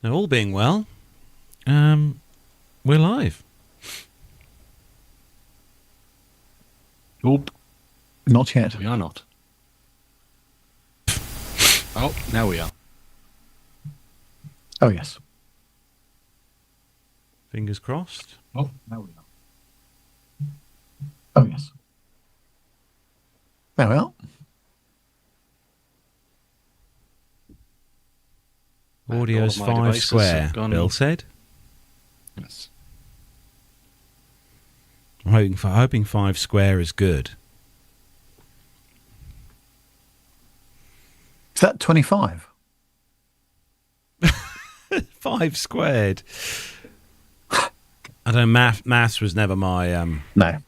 Now, all being well, we're live. Nope. Not yet. We are not. Oh, now we are. Oh, yes. Fingers crossed. Oh, now we are. Oh, yes. There we are. Audio's All of my 5 devices square, have gone- Bill said. Yes. I'm hoping 5 square is good. Is that 25? 5 squared. I don't know, maths was never my No.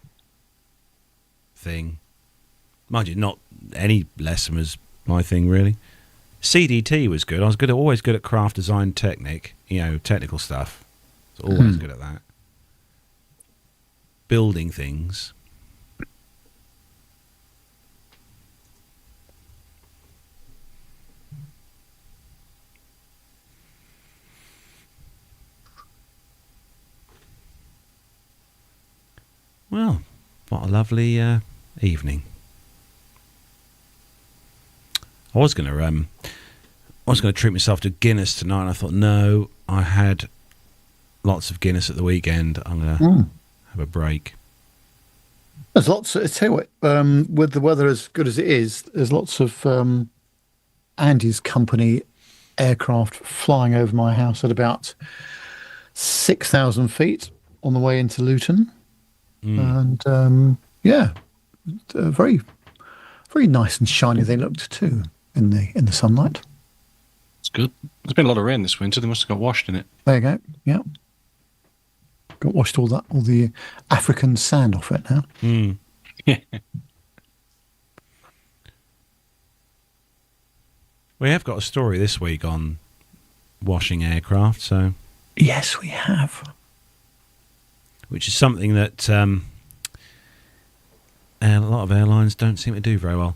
thing. Mind you, not any lesson was my thing, really. CDT was good. I was always good at craft design technical stuff. I was always good at that. Building things. Well, what a lovely evening. I was going to treat myself to Guinness tonight, and I thought, no, I had lots of Guinness at the weekend. I'm going to have a break. There's lots. I tell you what, with the weather as good as it is, there's lots of Andy's company aircraft flying over my house at about 6,000 feet on the way into Luton. And very, very nice and shiny they looked too in the sunlight. It's good. There's been a lot of rain this winter. They must have got washed in it. There you go. Yeah, got washed all the African sand off it now. Yeah. We have got a story this week on washing aircraft, so Yes, we have. which is something that a lot of airlines don't seem to do very well.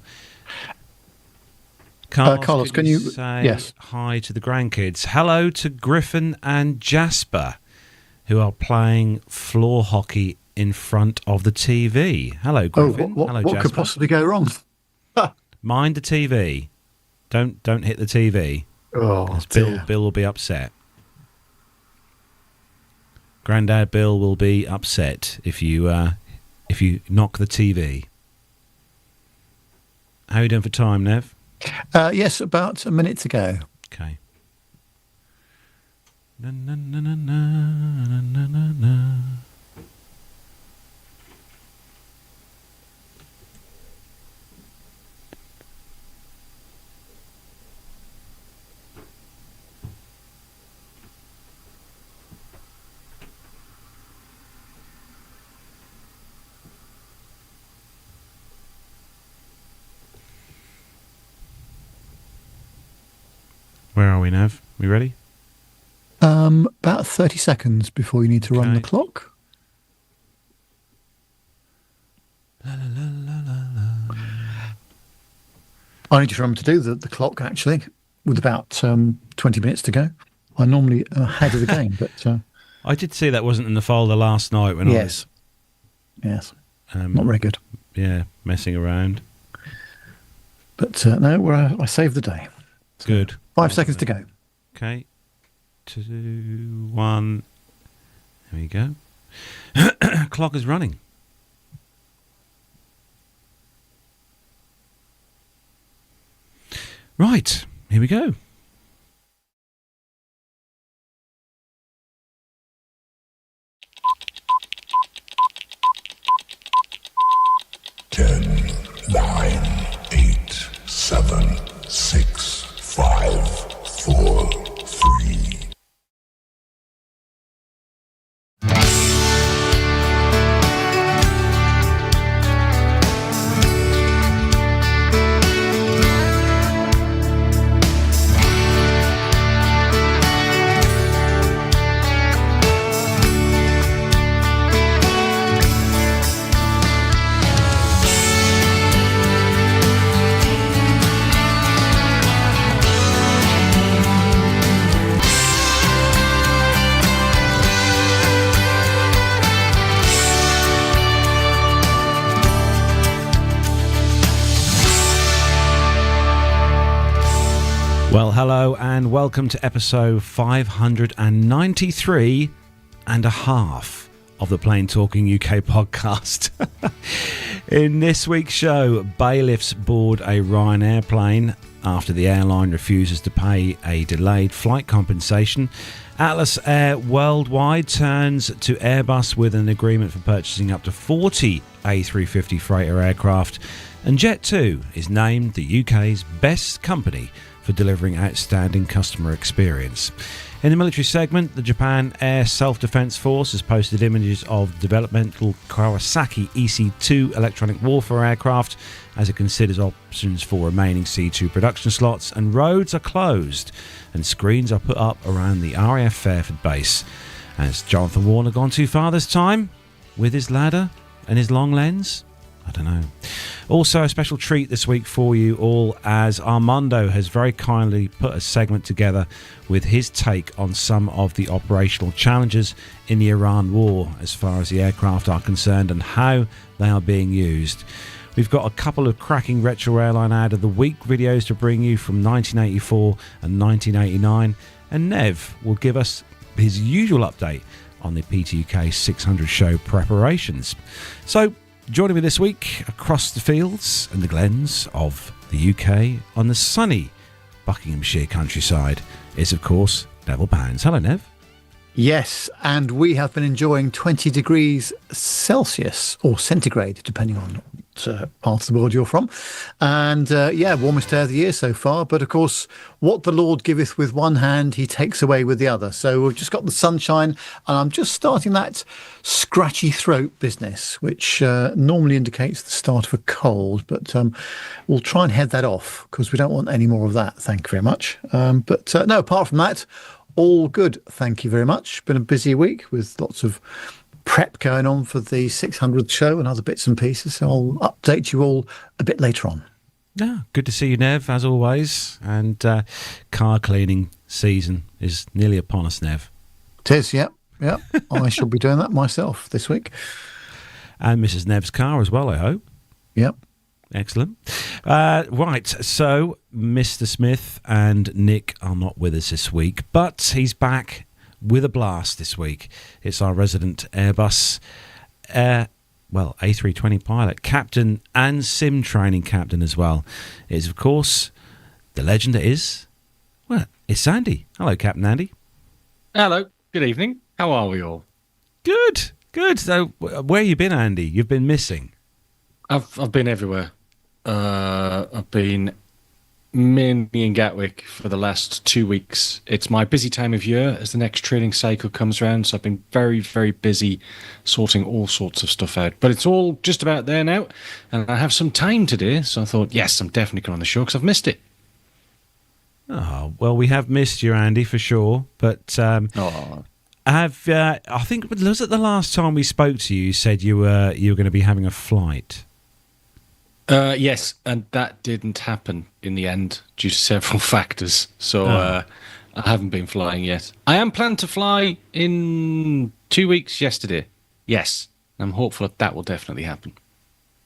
Carlos, can you say yes. hi to the grandkids? Hello to Griffin and Jasper, who are playing floor hockey in front of the TV. Hello, Griffin. Oh, Hello, what Jasper. could possibly go wrong? Mind the TV. Don't hit the TV. Oh, Bill will be upset. Grandad Bill will be upset if you knock the TV. How are you doing for time, Nev? Yes, about a minute to go. Okay. Na, na, na, na, na, na, na, na. Where are we, Nev? We ready? About 30 seconds before you need to run the Okay. clock. La, la, la, la, la, la. I need to remember to do the clock, actually, with about 20 minutes to go. I normally am ahead of the game, but... I did see that wasn't in the folder last night when yes. Yes. I was Not very good. messing around. But no, I saved the day. Good. 5 seconds to go. Okay. 2, 1. There we go. Clock is running. Right. Here we go. Ten, 9, 8, 7, 6, 5, 4, 3. Well, hello and welcome to episode 593 and a half of the Plain Talking UK podcast. In this week's show, Bailiffs board a Ryanair plane after the airline refuses to pay a delayed flight compensation. Atlas Air Worldwide turns to Airbus with an agreement for purchasing up to 40 A350 freighter aircraft. And Jet2 is named the UK's best company for delivering outstanding customer experience. In the military segment, the Japan Air Self-Defense Force has posted images of developmental Kawasaki EC-2 electronic warfare aircraft as it considers options for remaining C-2 production slots, and roads are closed and screens are put up around the RAF Fairford base. Has Jonathan Warner gone too far this time with his ladder and his long lens? I don't know. Also, a special treat this week for you all, as Armando has very kindly put a segment together with his take on some of the operational challenges in the Iran war as far as the aircraft are concerned and how they are being used. We've got a couple of cracking retro airline ad of the week videos to bring you from 1984 and 1989, and Nev will give us his usual update on the PTUK 600 show preparations. So, joining me this week across the fields and the glens of the UK on the sunny Buckinghamshire countryside is, of course, Neville Bounds. Hello, Nev. Yes, and we have been enjoying 20 degrees Celsius or centigrade, depending on what part of the world you're from. And warmest day of the year so far. But of course, what the Lord giveth with one hand, he takes away with the other. So we've just got the sunshine, and I'm just starting that scratchy throat business, which normally indicates the start of a cold. But we'll try and head that off because we don't want any more of that. Thank you very much. No, apart from that, all good. Thank you very much. Been a busy week with lots of prep going on for the 600th show and other bits and pieces. So I'll update you all a bit later on. Yeah, good to see you, Nev, as always. And car cleaning season is nearly upon us, Nev. It is, yeah. I shall be doing that myself this week. And Mrs. Nev's car as well, I hope. Yep. Excellent. Right, so Mr. Smith and Nick are not with us this week, but he's back with a blast this week. It's our resident Airbus A320 pilot, captain and sim training captain as well. It is, of course, the legend that is, it's Andy. Hello, Captain Andy. Hello. Good evening. How are we all? Good. So, where you been, Andy? You've been missing. I've been everywhere. I've been mainly in Gatwick for the last 2 weeks. It's my busy time of year as the next training cycle comes around, so I've been very, very busy sorting all sorts of stuff out. But it's all just about there now, and I have some time today, so I thought, yes, I'm definitely going on the show because I've missed it. Oh, well, we have missed you, Andy, for sure. But I think, was it the last time we spoke to you, you said you were going to be having a flight? Yes, and that didn't happen in the end due to several factors. So I haven't been flying yet. I am planning to fly in 2 weeks yesterday. Yes, I'm hopeful that will definitely happen.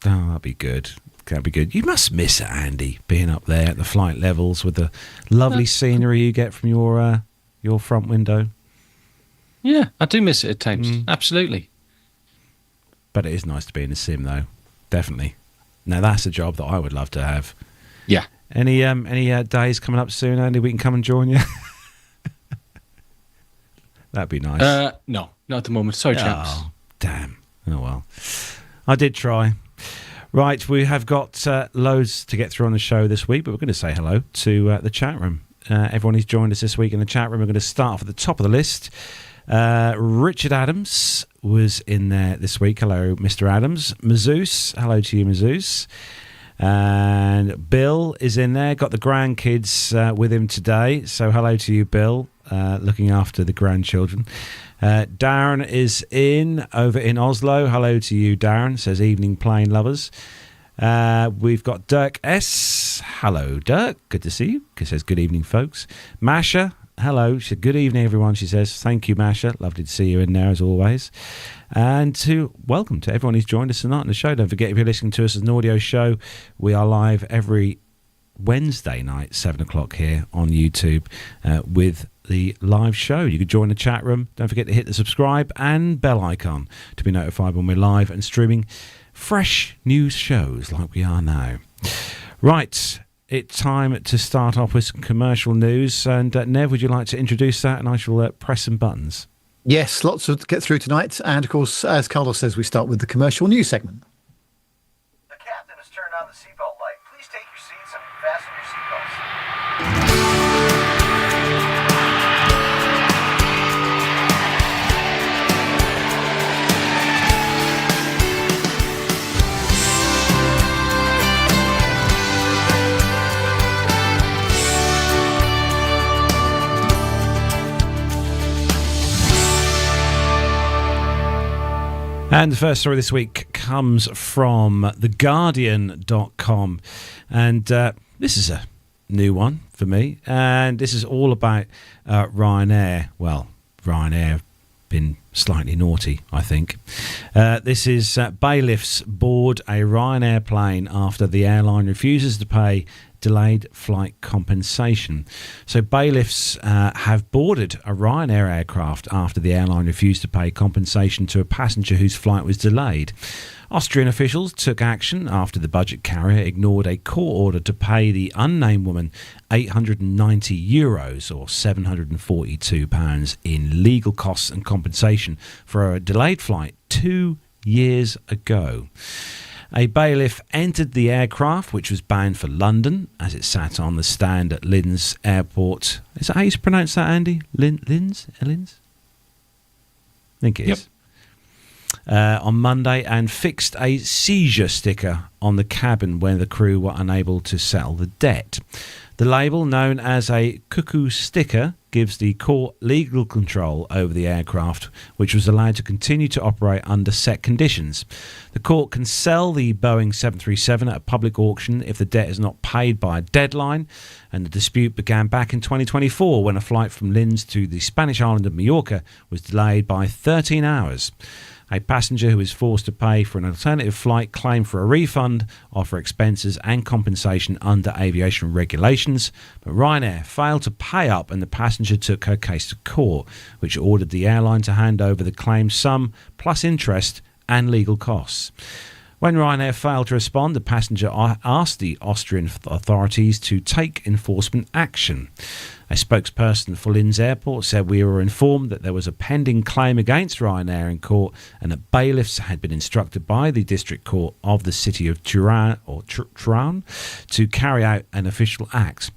Oh, that'd be good. That'd be good. You must miss it, Andy, being up there at the flight levels with the lovely scenery you get from your front window. Yeah, I do miss it at times. Absolutely. But it is nice to be in a sim, though. Definitely. Now, that's a job that I would love to have. Yeah. Any days coming up soon, Andy, we can come and join you? That'd be nice. No, not at the moment. Sorry, chaps. Oh, damn. Oh, well. I did try. Right, we have got loads to get through on the show this week, but we're going to say hello to the chat room. Everyone who's joined us this week in the chat room, we're going to start off at the top of the list. Richard Adams was in there this week. Hello, Mr. Adams. Mazoos, hello to you, Mazoos. And Bill is in there. Got the grandkids with him today. So hello to you, Bill, looking after the grandchildren. Darren is over in Oslo. Hello to you, Darren. Says evening plane lovers. We've got Dirk S. Hello, Dirk. Good to see you. Says good evening, folks. Masha. Hello. She said, good evening, everyone. She says, thank you, Masha. Lovely to see you in there, as always. And welcome to everyone who's joined us tonight on the show. Don't forget, if you're listening to us as an audio show, we are live every Wednesday night, 7 o'clock here on YouTube with the live show. You can join the chat room. Don't forget to hit the subscribe and bell icon to be notified when we're live and streaming fresh news shows like we are now. Right, it's time to start off with some commercial news. And Nev, would you like to introduce that? And I shall press some buttons. Yes, lots to get through tonight. And, of course, as Carlos says, we start with the commercial news segment. The captain has turned on the seatbelt light. Please take your seats and fasten your seatbelts. And the first story this week comes from theguardian.com. And this is a new one for me. And this is all about Ryanair. Well, Ryanair been slightly naughty, I think. This is Bailiffs board a Ryanair plane after the airline refuses to pay delayed flight compensation. So bailiffs have boarded a Ryanair aircraft after the airline refused to pay compensation to a passenger whose flight was delayed. Austrian officials took action after the budget carrier ignored a court order to pay the unnamed woman €890 or £742 in legal costs and compensation for a delayed flight 2 years ago. A bailiff entered the aircraft, which was bound for London, as it sat on the stand at Linz Airport. Is that how you pronounce that, Andy? Linz? I think it is. On Monday, and fixed a seizure sticker on the cabin when the crew were unable to settle the debt. The label, known as a cuckoo sticker, gives the court legal control over the aircraft, which was allowed to continue to operate under set conditions. The court can sell the Boeing 737 at a public auction if the debt is not paid by a deadline, and the dispute began back in 2024 when a flight from Linz to the Spanish island of Mallorca was delayed by 13 hours. A passenger who was forced to pay for an alternative flight claimed for a refund of her expenses and compensation under aviation regulations, but Ryanair failed to pay up and the passenger took her case to court, which ordered the airline to hand over the claimed sum plus interest and legal costs. When Ryanair failed to respond, the passenger asked the Austrian authorities to take enforcement action. A spokesperson for Linz Airport said, "We were informed that there was a pending claim against Ryanair in court and that bailiffs had been instructed by the district court of the city of Turan to carry out an official act."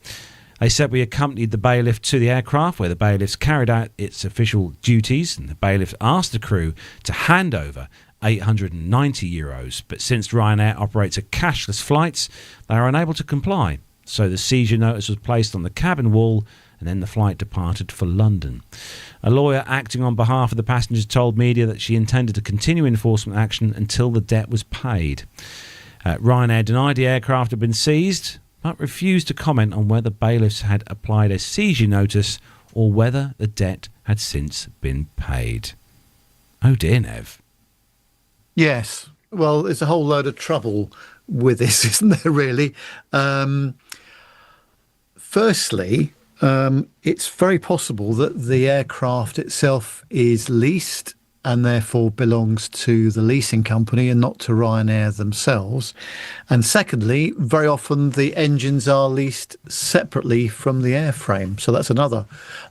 They said, "We accompanied the bailiff to the aircraft where the bailiffs carried out its official duties, and the bailiff asked the crew to hand over €890, but since Ryanair operates a cashless flights, they are unable to comply. So the seizure notice was placed on the cabin wall, and then the flight departed for London." A lawyer acting on behalf of the passengers told media that she intended to continue enforcement action until the debt was paid. Ryanair denied the aircraft had been seized, but refused to comment on whether bailiffs had applied a seizure notice or whether the debt had since been paid. Oh dear, Nev. Yes. Well, there's a whole load of trouble with this, isn't there, really? Firstly, it's very possible that the aircraft itself is leased and therefore belongs to the leasing company and not to Ryanair themselves. And secondly, very often the engines are leased separately from the airframe. So that's another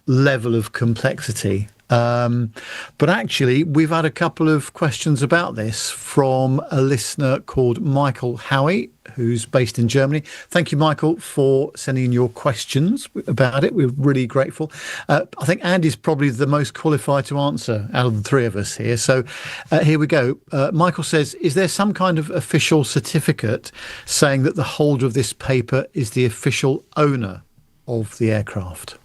level of complexity. But actually, we've had a couple of questions about this from a listener called Michael Howie, who's based in Germany. Thank you, Michael, for sending in your questions about it. We're really grateful. I think Andy's probably the most qualified to answer out of the three of us here. So here we go. Michael says, is there some kind of official certificate saying that the holder of this paper is the official owner of the aircraft?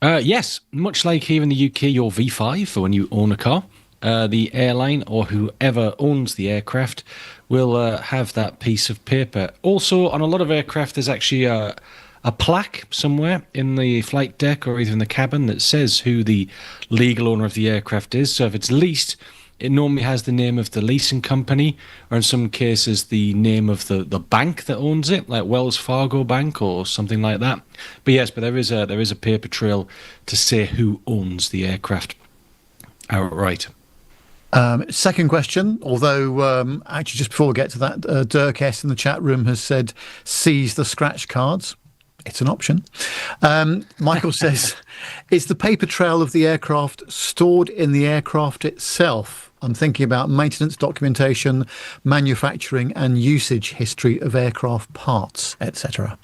Yes, much like here in the UK, your V5 for when you own a car, the airline or whoever owns the aircraft will have that piece of paper. Also, on a lot of aircraft, there's actually a plaque somewhere in the flight deck or either in the cabin that says who the legal owner of the aircraft is. So if it's leased, it normally has the name of the leasing company, or in some cases the name of the bank that owns it, like Wells Fargo Bank or something like that. But yes, but there is a paper trail to say who owns the aircraft outright. Second question, although actually just before we get to that, Dirk S in the chat room has said seize the scratch cards. It's an option. Michael says, is the paper trail of the aircraft stored in the aircraft itself? I'm thinking about maintenance documentation, manufacturing and usage history of aircraft parts, etc.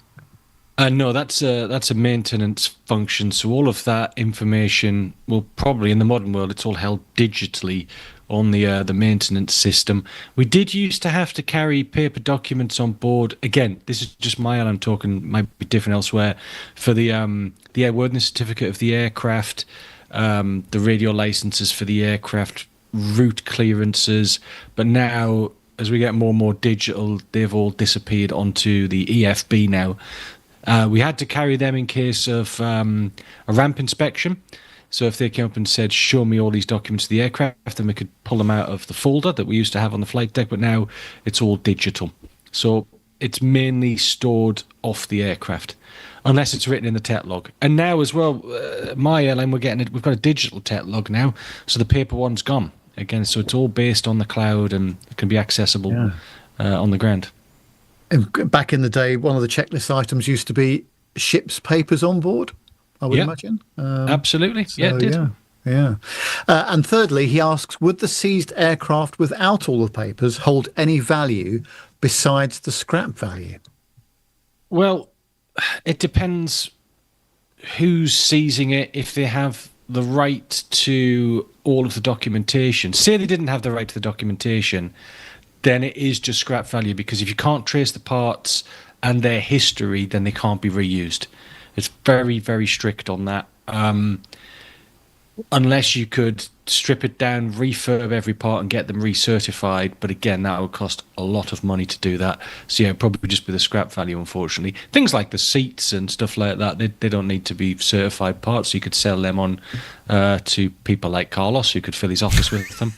No, that's a maintenance function. So all of that information will probably, in the modern world, it's all held digitally on the maintenance system. We did used to have to carry paper documents on board. Again, this is just my own. I'm talking might be different elsewhere. For the airworthiness certificate of the aircraft, the radio licenses for the aircraft, route clearances. But now, as we get more and more digital, they've all disappeared onto the EFB now. We had to carry them in case of a ramp inspection. So if they came up and said, show me all these documents of the aircraft, then we could pull them out of the folder that we used to have on the flight deck. But now it's all digital. So it's mainly stored off the aircraft, unless it's written in the TET log. And now as well, my airline, we've got a digital TET log now. So the paper one's gone. Again, so it's all based on the cloud and it can be accessible on the ground. Back in the day, one of the checklist items used to be ship's papers on board, I would imagine. Absolutely. So, yeah, it did. Yeah. And thirdly, he asks, would the seized aircraft without all the papers hold any value besides the scrap value? Well, it depends who's seizing it, if they have the right to all of the documentation. Say they didn't have the right to the documentation, then it is just scrap value, because if you can't trace the parts and their history, then they can't be reused. It's very, very strict on that. Unless you could strip it down, refurb every part and get them recertified. But again, that would cost a lot of money to do that. So yeah, probably just with the scrap value, unfortunately. Things like the seats and stuff like that, they don't need to be certified parts. So you could sell them on to people like Carlos, who could fill his office with them.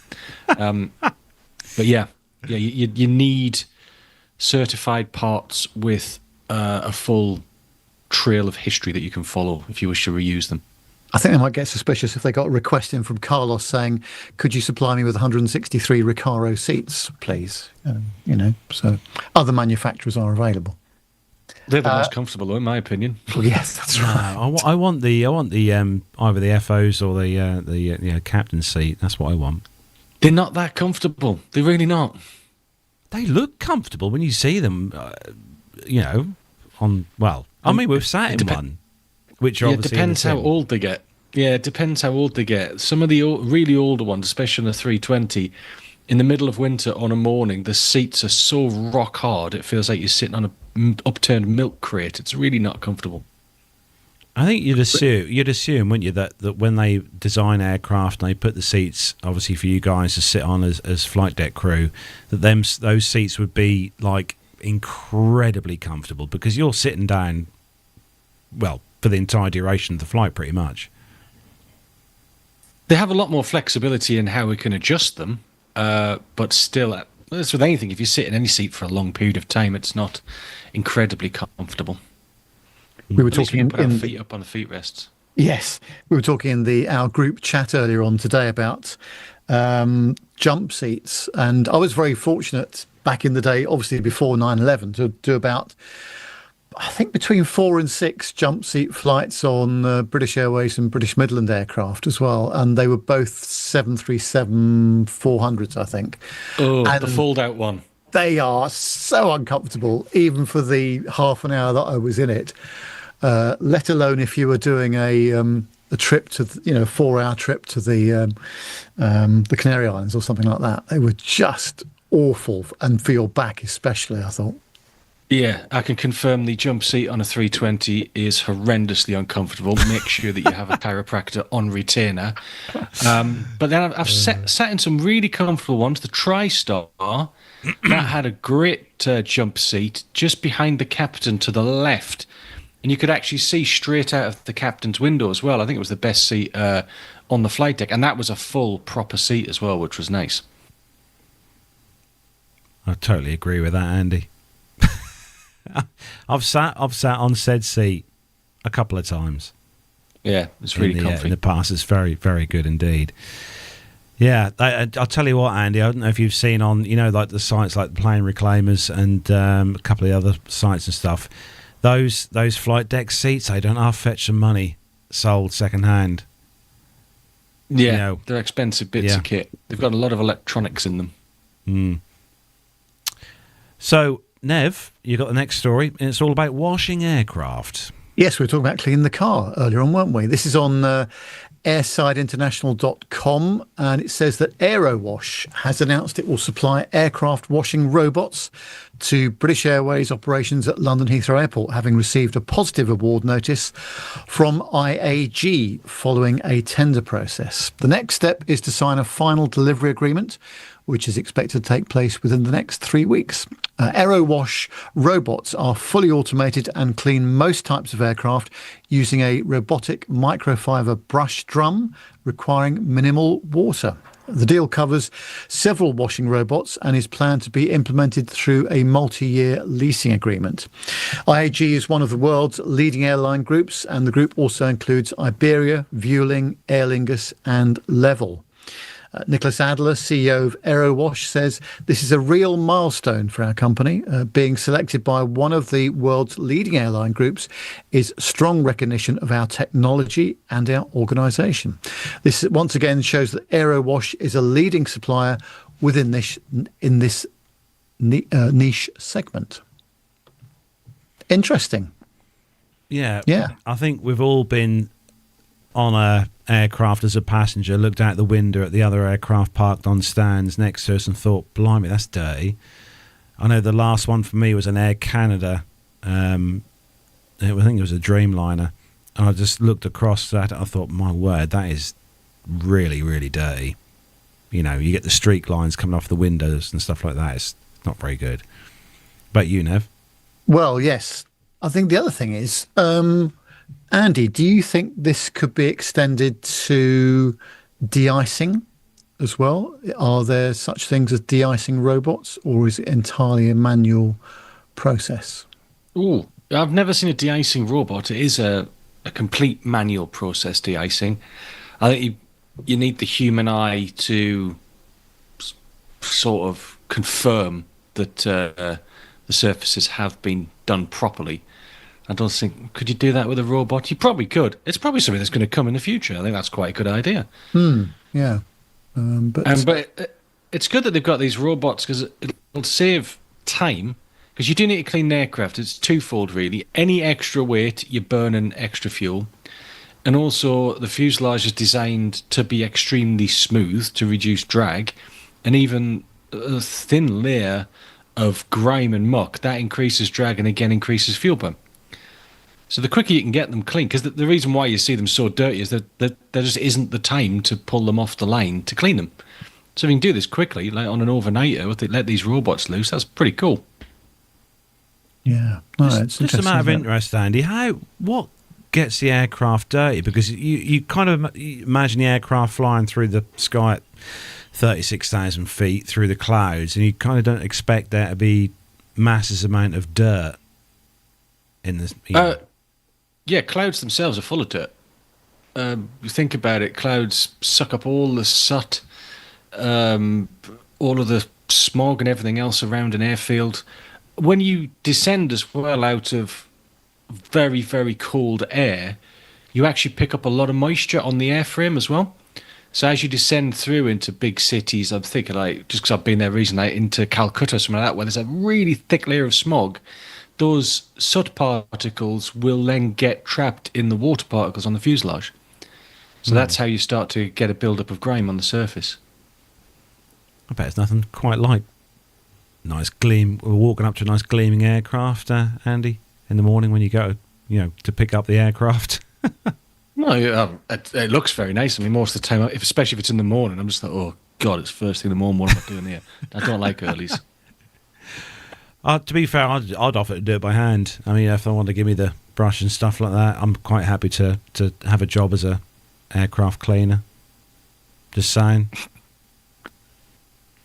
But yeah, you need certified parts with a full trail of history that you can follow if you wish to reuse them. I think they might get suspicious if they got a request in from Carlos saying, could you supply me with 163 Recaro seats, please? So other manufacturers are available. They're the most comfortable, though, in my opinion. Well, yes, that's right. I want the either the FOs or the captain's seat. That's what I want. They're not that comfortable. They're really not. They look comfortable when you see them, we've sat in one, which obviously... It depends how old they get. Yeah, it depends how old they get. Some of the really older ones, especially on the 320, in the middle of winter on a morning, the seats are so rock hard, it feels like you're sitting on an upturned milk crate. It's really not comfortable. I think you'd assume, wouldn't you, that when they design aircraft and they put the seats, obviously for you guys to sit on as flight deck crew, that those seats would be like incredibly comfortable, because you're sitting down, well, for the entire duration of the flight, pretty much. They have a lot more flexibility in how we can adjust them, but still, as with anything, if you sit in any seat for a long period of time, it's not incredibly comfortable. We were talking put our feet up on the feet rests. Yes, we were talking in our group chat earlier on today about jump seats, and I was very fortunate back in the day, obviously before 9/11, to do about, I think, between 4 and 6 jump seat flights on British Airways and British Midland aircraft as well, and they were both 737-400s, I think. Oh, and the fold-out one. They are so uncomfortable, even for the half an hour that I was in it. Let alone if you were doing a trip to, 4-hour trip to the Canary Islands or something like that. They were just awful, and for your back especially, I thought. Yeah, I can confirm the jump seat on a 320 is horrendously uncomfortable. Make sure that you have a chiropractor on retainer. But then I've sat in some really comfortable ones. The TriStar, that had a great jump seat just behind the captain to the left. And you could actually see straight out of the captain's window as well. I think it was the best seat on the flight deck, and that was a full proper seat as well, which was nice. I totally agree with that, Andy. I've sat on said seat a couple of times. Yeah, it's really comfy. In the past, it's very, very good indeed. Yeah, I'll tell you what, Andy, I don't know if you've seen on, like the sites like the Plane Reclaimers and a couple of the other sites and stuff, those flight deck seats, they don't half fetch some money sold second hand. Yeah, they're expensive bits of kit. They've got a lot of electronics in them. Mm. So, Nev, you got the next story, and it's all about washing aircraft. Yes, we were talking about cleaning the car earlier on, weren't we? This is on airsideinternational.com, and it says that AeroWash has announced it will supply aircraft washing robots to British Airways operations at London Heathrow Airport, having received a positive award notice from IAG following a tender process. The next step is to sign a final delivery agreement, which is expected to take place within the next 3 weeks. AeroWash robots are fully automated and clean most types of aircraft using a robotic microfiber brush drum requiring minimal water. The deal covers several washing robots and is planned to be implemented through a multi-year leasing agreement. IAG is one of the world's leading airline groups, and the group also includes Iberia, Vueling, Aer Lingus and Level. Nicholas Adler, CEO of AeroWash, says this is a real milestone for our company. Being selected by one of the world's leading airline groups is strong recognition of our technology and our organisation. This once again shows that AeroWash is a leading supplier within this niche segment. Interesting. Yeah. I think we've all been on a aircraft as a passenger, looked out the window at the other aircraft parked on stands next to us and thought, blimey, that's dirty. I know the last one for me was an Air Canada. I think it was a Dreamliner. And I just looked across that and I thought, my word, that is really, really dirty. You get the streak lines coming off the windows and stuff like that. It's not very good. But you, Nev? Well, yes. I think the other thing is, Andy, do you think this could be extended to de-icing as well? Are there such things as de-icing robots, or is it entirely a manual process? Ooh, I've never seen a de-icing robot. It is a complete manual process, de-icing. I think you need the human eye to sort of confirm that the surfaces have been done properly. I don't think, could you do that with a robot? You probably could. It's probably something that's going to come in the future. I think that's quite a good idea. Yeah. But it's good that they've got these robots because it'll save time. Because you do need to clean the aircraft. It's twofold, really. Any extra weight, you're burning extra fuel. And also, the fuselage is designed to be extremely smooth to reduce drag. And even a thin layer of grime and muck, that increases drag and again increases fuel burn. So the quicker you can get them clean, because the reason why you see them so dirty is that there just isn't the time to pull them off the line to clean them. So if you can do this quickly, like on an overnighter, let these robots loose, that's pretty cool. Yeah. It's just a matter of interest, Andy. What gets the aircraft dirty? Because you kind of imagine the aircraft flying through the sky at 36,000 feet through the clouds, and you kind of don't expect there to be massive amount of dirt in this. Yeah, clouds themselves are full of dirt. You think about it, clouds suck up all the soot, all of the smog and everything else around an airfield. When you descend as well out of very, very cold air, you actually pick up a lot of moisture on the airframe as well. So as you descend through into big cities, I'm thinking just because I've been there recently, into Calcutta or something like that, where there's a really thick layer of smog, those soot particles will then get trapped in the water particles on the fuselage. So that's how you start to get a build-up of grime on the surface. I bet it's nothing quite like nice gleam. We're walking up to a nice gleaming aircraft, Andy, in the morning when you go, to pick up the aircraft. No, it looks very nice. I mean, most of the time, especially if it's in the morning, I'm just like, oh God, it's first thing in the morning. What am I doing here? I don't like earlies. To be fair, I'd offer to do it by hand. I mean, if they want to give me the brush and stuff like that, I'm quite happy to have a job as a aircraft cleaner. Just saying.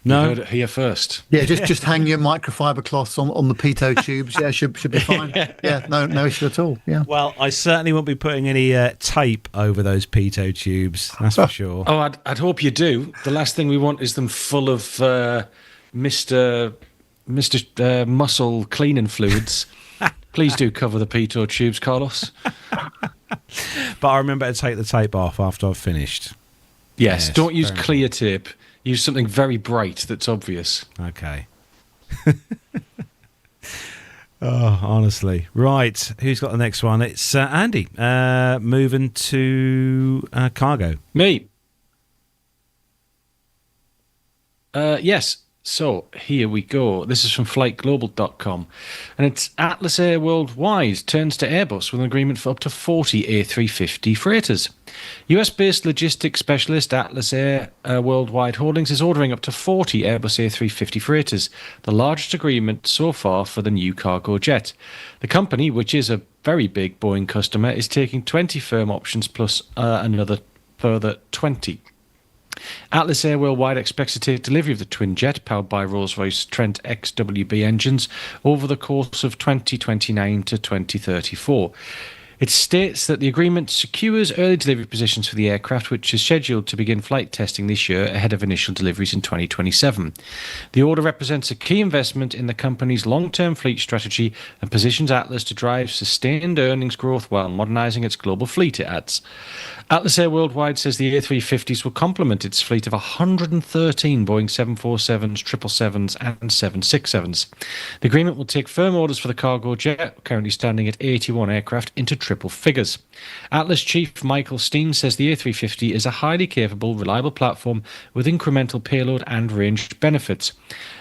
You No, heard it here first. Yeah, just hang your microfiber cloths on the pitot tubes. Yeah, should be fine. Yeah, no issue at all. Yeah. well, I certainly won't be putting any tape over those pitot tubes. That's for sure. Oh, I'd hope you do. The last thing we want is them full of Mr. Muscle cleaning fluids. Please do cover the pitot tubes, Carlos. But I remember to take the tape off after I've finised. Yes, Yes, don't use very clear tape. Use something very bright that's obvious. Okay. Oh, honestly. Right. Who's got the next one? It's Andy. Moving to cargo. Me. Yes. So here we go. This is from flightglobal.com. And it's Atlas Air Worldwide turns to Airbus with an agreement for up to 40 A350 freighters. US-based logistics specialist Atlas Air Worldwide Holdings is ordering up to 40 Airbus A350 freighters, the largest agreement so far for the new cargo jet. The company, which is a very big Boeing customer, is taking 20 firm options plus another further 20. Atlas Air Worldwide expects to take delivery of the twin jet powered by Rolls-Royce Trent XWB engines over the course of 2029 to 2034. It states that the agreement secures early delivery positions for the aircraft, which is scheduled to begin flight testing this year ahead of initial deliveries in 2027. The order represents a key investment in the company's long-term fleet strategy and positions Atlas to drive sustained earnings growth while modernising its global fleet, it adds. Atlas Air Worldwide says the A350s will complement its fleet of 113 Boeing 747s, 777s and 767s. The agreement will take firm orders for the cargo jet, currently standing at 81 aircraft, into triple figures. Atlas chief Michael Steen says the A350 is a highly capable, reliable platform with incremental payload and range benefits.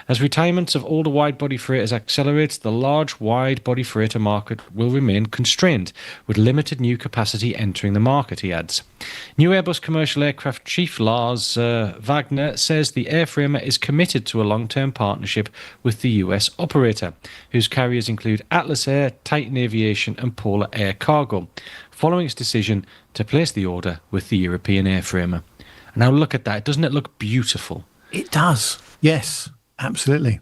As retirements of older wide-body freighters accelerates, the large wide-body freighter market will remain constrained, with limited new capacity entering the market, he adds. New Airbus commercial aircraft chief Lars Wagner says the airframer is committed to a long-term partnership with the US operator, whose carriers include Atlas Air, Titan Aviation and Polar Air Cargo, following its decision to place the order with the European airframer. Now look at that. Doesn't it look beautiful? It does. Yes, absolutely.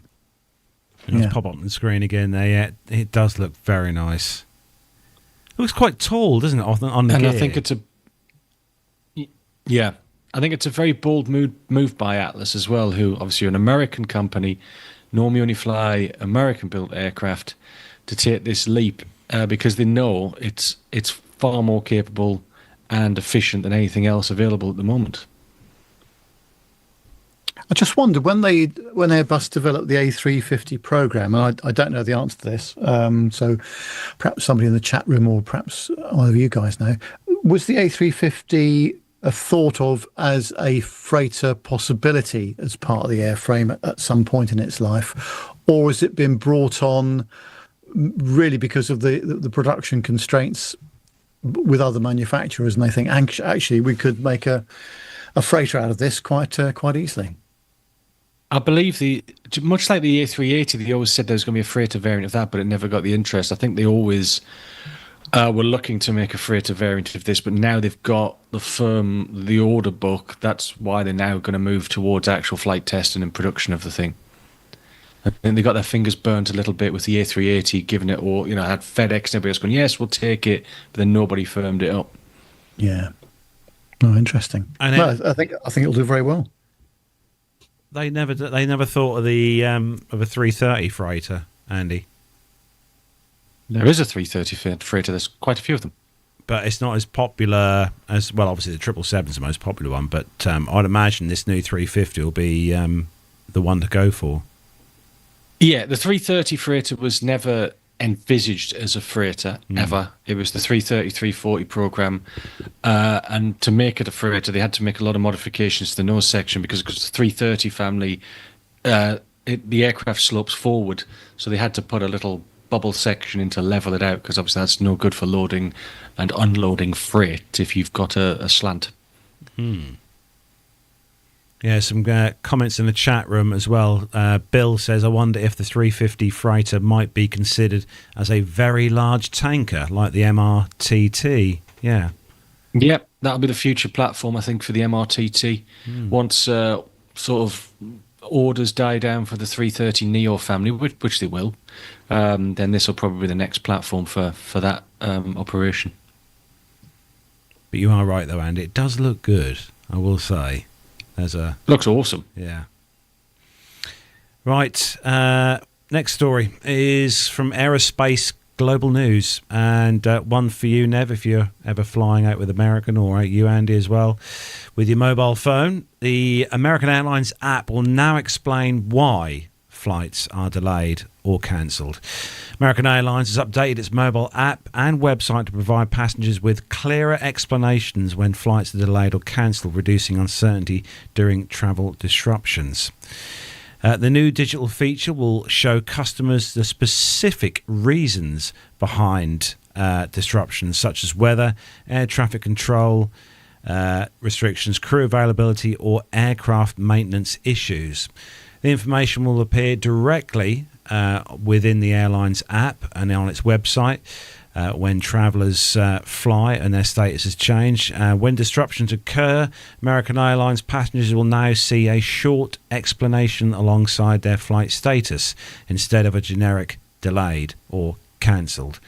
Let's pop up on the screen again there. Yeah, it does look very nice. It looks quite tall, doesn't it, on the And gear? I think it's I think it's a very bold move by Atlas as well, who obviously are an American company, normally only fly American-built aircraft, to take this leap because they know it's far more capable and efficient than anything else available at the moment. I just wondered when Airbus developed the A350 program, and I don't know the answer to this, so perhaps somebody in the chat room or perhaps either of you guys know, was the A350 thought of as a freighter possibility as part of the airframe at some point in its life, or has it been brought on really because of the production constraints with other manufacturers, and they think actually we could make a freighter out of this quite easily? I believe much like the A380, they always said there was going to be a freighter variant of that, but it never got the interest. I think they always were looking to make a freighter variant of this, but now they've got the order book. That's why they're now going to move towards actual flight testing and production of the thing. And they got their fingers burnt a little bit with the A380, giving it all, had FedEx and everybody else going, yes, we'll take it, but then nobody firmed it up. Yeah. Oh, interesting. And I think it'll do very well. They never thought of the of a 330 freighter, Andy. There is a 330 freighter. There's quite a few of them. But it's not as popular as, well, obviously the 777 is the most popular one, but I'd imagine this new 350 will be the one to go for. Yeah, the 330 freighter was never envisaged as a freighter, ever. It was the 330, 340 program. And to make it a freighter, they had to make a lot of modifications to the nose section because the 330 family, the aircraft slopes forward, so they had to put a little bubble section in to level it out, because obviously that's no good for loading and unloading freight if you've got a slant. Yeah, some comments in the chat room as well. Bill says, I wonder if the 350 freighter might be considered as a very large tanker like the MRTT. Yeah. Yep, that'll be the future platform, I think, for the MRTT. Once sort of orders die down for the 330 Neo family, which they will, then this will probably be the next platform for that operation. But you are right, though, Andy. It does look good, I will say. Looks awesome. Yeah. Right. Next story is from Aerospace Global News, and one for you, Nev, if you're ever flying out with American, or you, Andy, as well, with your mobile phone. The American Airlines app will now explain why flights are delayed or cancelled. American Airlines has updated its mobile app and website to provide passengers with clearer explanations when flights are delayed or cancelled, reducing uncertainty during travel disruptions. The new digital feature will show customers the specific reasons behind disruptions, such as weather, air traffic control restrictions, crew availability, or aircraft maintenance issues. The information will appear directly within the airline's app and on its website when travellers fly and their status has changed. When disruptions occur, American Airlines passengers will now see a short explanation alongside their flight status instead of a generic delayed or cancelled.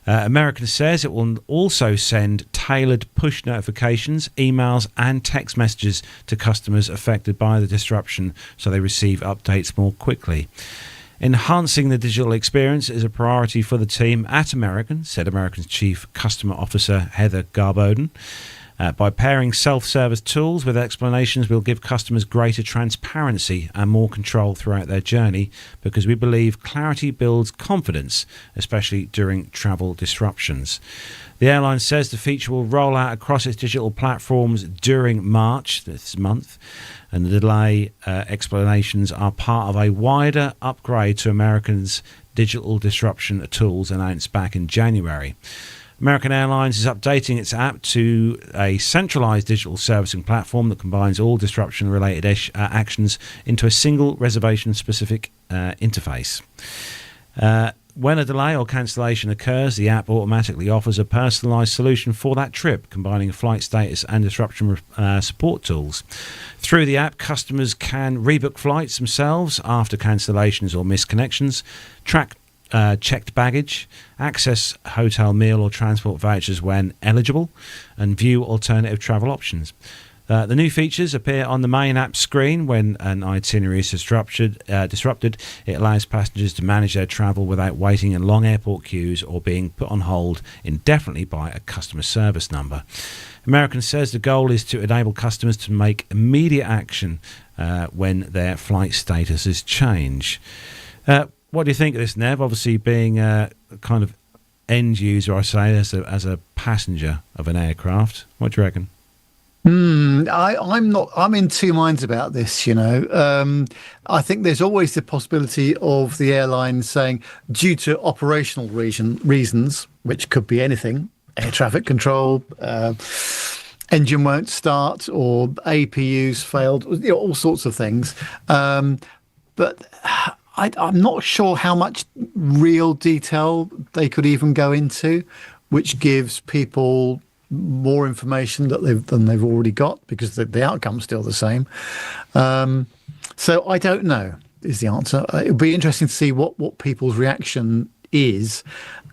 American says it will also send tailored push notifications, emails and text messages to customers affected by the disruption so they receive updates more quickly. Enhancing the digital experience is a priority for the team at American, said American's Chief Customer Officer Heather Garboden. By pairing self-service tools with explanations, we'll give customers greater transparency and more control throughout their journey, because we believe clarity builds confidence, especially during travel disruptions. The airline says the feature will roll out across its digital platforms during March this month, and the delay explanations are part of a wider upgrade to American's digital disruption tools announced back in January. American Airlines is updating its app to a centralized digital servicing platform that combines all disruption-related actions into a single reservation-specific interface. When a delay or cancellation occurs, the app automatically offers a personalized solution for that trip, combining flight status and disruption support tools. Through the app, customers can rebook flights themselves after cancellations or missed connections, track checked baggage, access hotel meal or transport vouchers when eligible, and view alternative travel options. The new features appear on the main app screen when an itinerary is disrupted. It allows passengers to manage their travel without waiting in long airport queues or being put on hold indefinitely by a customer service number. American says the goal is to enable customers to make immediate action when their flight statuses change. What do you think of this, Nev? Obviously, being a kind of end user, I say, as a passenger of an aircraft. What do you reckon? I'm in two minds about this, you know. I think there's always the possibility of the airline saying, due to operational reasons, which could be anything, air traffic control, engine won't start, or APUs failed, you know, all sorts of things. But I'm not sure how much real detail they could even go into, which gives people more information than they've already got, because the outcome's still the same. So I don't know is the answer. It'll be interesting to see what people's reaction is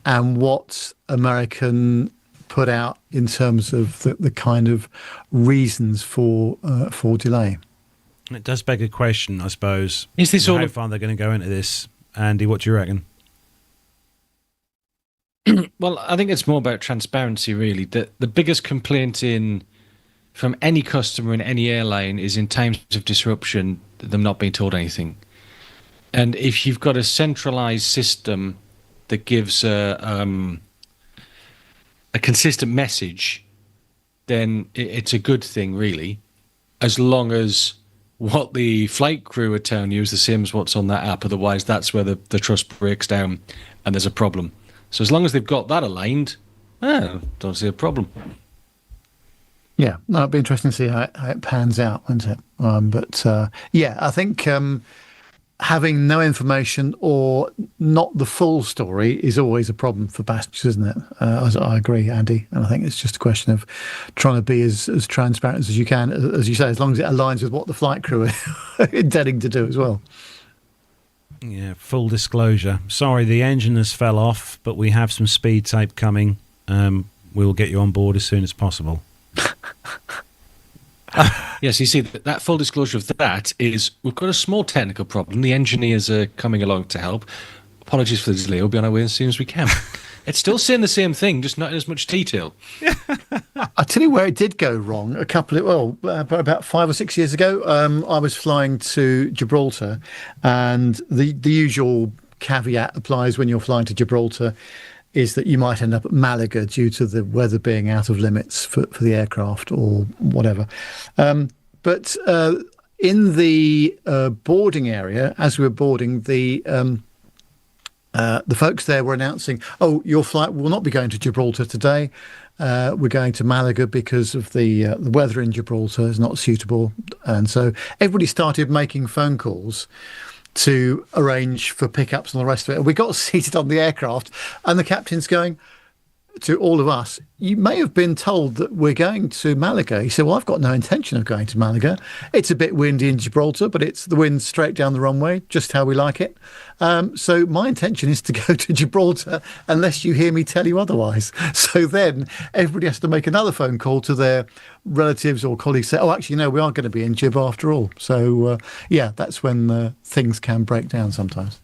and what American put out in terms of the kind of reasons for delay. It does beg a question, I suppose. Is this all how far they're going to go into this? Andy, what do you reckon? Well, I think it's more about transparency, really. The biggest complaint from any customer in any airline is in times of disruption, them not being told anything. And if you've got a centralized system that gives a consistent message, then it's a good thing, really, as long as what the flight crew are telling you is the same as what's on that app. Otherwise, that's where the trust breaks down and there's a problem. So as long as they've got that aligned, don't see a problem. Yeah, no, it'd be interesting to see how it pans out, won't it? But yeah, I think having no information or not the full story is always a problem for passengers, isn't it? I agree, Andy, and I think it's just a question of trying to be as transparent as you can, as you say, as long as it aligns with what the flight crew are intending to do as well. Yeah, full disclosure. Sorry, the engine has fell off, but we have some speed tape coming. We will get you on board as soon as possible. Yes, you see, that full disclosure of that is we've got a small technical problem. The engineers are coming along to help. Apologies for the delay. We'll be on our way as soon as we can. It's still saying the same thing, just not in as much detail. I'll tell you where it did go wrong. About 5 or 6 years ago, I was flying to Gibraltar, and the usual caveat applies when you're flying to Gibraltar is that you might end up at Malaga due to the weather being out of limits for the aircraft or whatever. But in the boarding area, as we were boarding, the folks there were announcing, "Oh, your flight will not be going to Gibraltar today. We're going to Malaga because of the weather in Gibraltar is not suitable." And so everybody started making phone calls to arrange for pickups and the rest of it. And we got seated on the aircraft, and the captain's going to all of us, "You may have been told that we're going to Malaga." He said, "Well, I've got no intention of going to Malaga. It's a bit windy in Gibraltar, but it's the wind straight down the runway, just how we like it. So my intention is to go to Gibraltar unless you hear me tell you otherwise." So then everybody has to make another phone call to their relatives or colleagues, say, "Oh, actually, no, we are going to be in Gib after all." So, yeah, that's when things can break down sometimes.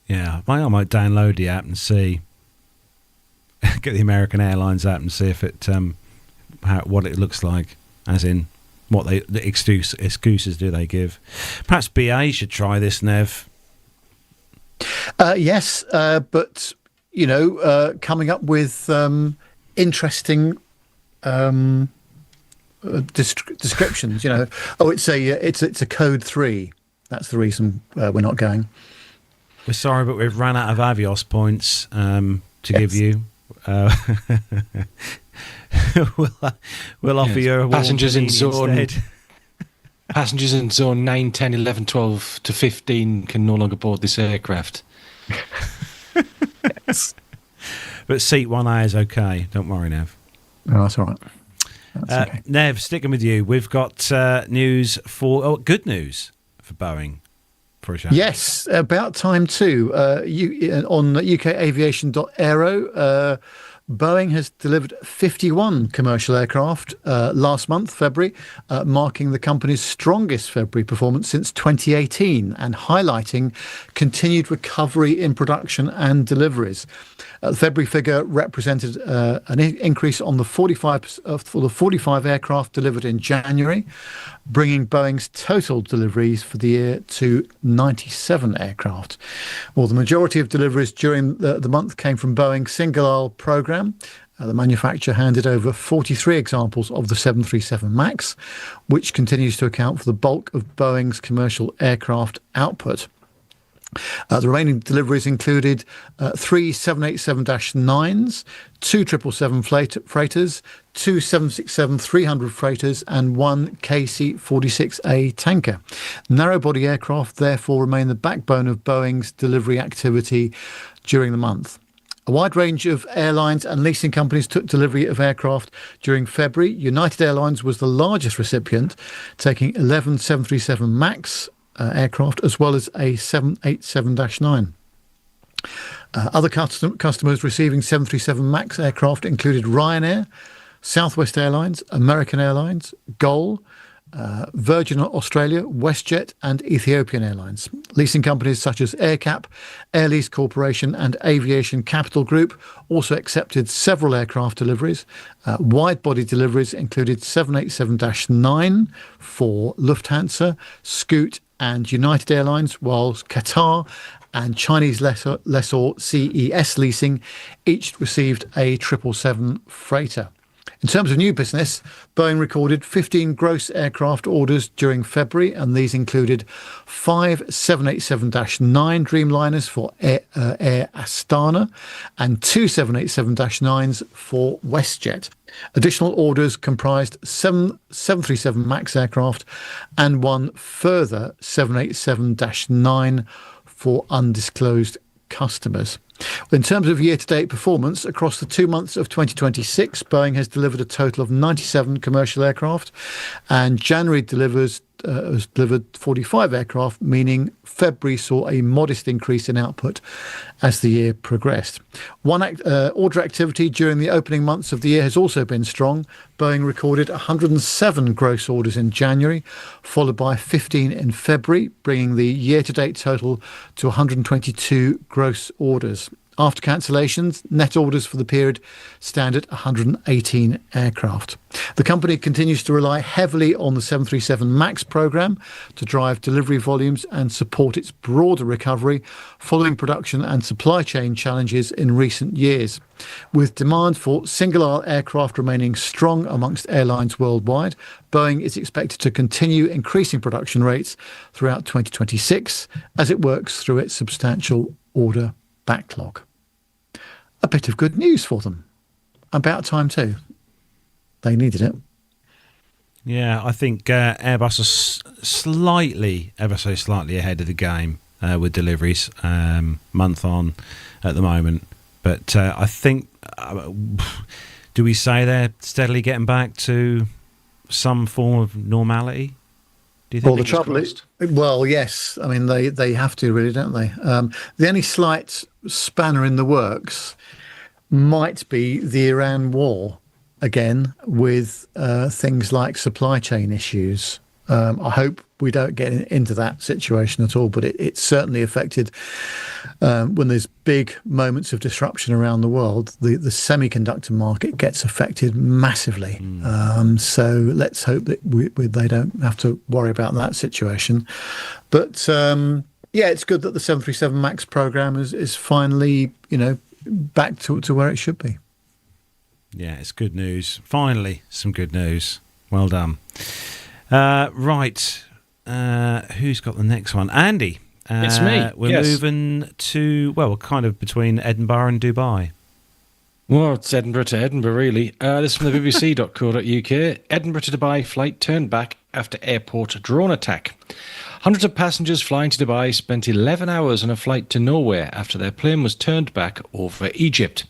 Yeah, I might download the app and see, get the American Airlines app and see if it, what it looks like, as in the excuses do they give. Perhaps BA should try this, Nev. Yes, but coming up with interesting descriptions. It's a code 3. That's the reason we're not going. We're sorry, but we've run out of Avios points to give you. We'll offer you a passengers in zone instead. Passengers in zone 9, 10, 11, 12 to 15 can no longer board this aircraft. Yes. But seat 1A is okay. Don't worry, Nev. Oh, that's all right. That's okay. Nev, sticking with you, we've got good news for Boeing. Yes, about time too. On ukaviation.aero, Boeing has delivered 51 commercial aircraft last month, February, marking the company's strongest February performance since 2018 and highlighting continued recovery in production and deliveries. The February figure represented an increase on the 45 aircraft delivered in January, bringing Boeing's total deliveries for the year to 97 aircraft. Well, the majority of deliveries during the month came from Boeing's single-aisle program. The manufacturer handed over 43 examples of the 737 MAX, which continues to account for the bulk of Boeing's commercial aircraft output. The remaining deliveries included 3 787-9s, 2 777 freighters, 2 767-300 freighters, and 1 KC-46A tanker. Narrow-body aircraft therefore remain the backbone of Boeing's delivery activity during the month. A wide range of airlines and leasing companies took delivery of aircraft during February. United Airlines was the largest recipient, taking 11 737 MAX aircraft, as well as a 787-9. Other customers receiving 737 MAX aircraft included Ryanair, Southwest Airlines, American Airlines, GOL, Virgin Australia, WestJet and Ethiopian Airlines. Leasing companies such as AerCap, Air Lease Corporation and Aviation Capital Group also accepted several aircraft deliveries. Wide-body deliveries included 787-9 for Lufthansa, Scoot and United Airlines, whilst Qatar and Chinese lessor CES Leasing each received a 777 freighter. In terms of new business, Boeing recorded 15 gross aircraft orders during February, and these included 5 787-9 Dreamliners for Air Astana and 2 787-9s for WestJet. Additional orders comprised 7 737 MAX aircraft and 1 further 787-9 for undisclosed customers. In terms of year-to-date performance, across the 2 months of 2026, Boeing has delivered a total of 97 commercial aircraft, and January has delivered 45 aircraft, meaning February saw a modest increase in output as the year progressed. Order activity during the opening months of the year has also been strong. Boeing recorded 107 gross orders in January, followed by 15 in February, bringing the year-to-date total to 122 gross orders. After cancellations, net orders for the period stand at 118 aircraft. The company continues to rely heavily on the 737 MAX program to drive delivery volumes and support its broader recovery following production and supply chain challenges in recent years. With demand for single-aisle aircraft remaining strong amongst airlines worldwide, Boeing is expected to continue increasing production rates throughout 2026 as it works through its substantial order backlog. A bit of good news for them. About time too. They needed it. Yeah, I think Airbus are ever so slightly ahead of the game with deliveries, month on at the moment. But I think, do we say they're steadily getting back to some form of normality? Do you think? Well, the trouble is, well, yes. I mean, they have to really, don't they? The only slight spanner in the works might be the Iran war again, with things like supply chain issues. I hope we don't get into that situation at all, but it's certainly affected when there's big moments of disruption around the world. The semiconductor market gets affected massively. So let's hope that they don't have to worry about that situation. But yeah, it's good that the 737 MAX program is finally, back to where it should be. Yeah, it's good news. Finally, some good news. Well done. Right. Who's got the next one? Andy. It's me. We're moving to, well, kind of between Edinburgh and Dubai. Well, it's Edinburgh to Edinburgh, really. This is from the BBC.co.uk. Edinburgh to Dubai flight turned back after airport drone attack. Hundreds of passengers flying to Dubai spent 11 hours on a flight to nowhere after their plane was turned back over Egypt.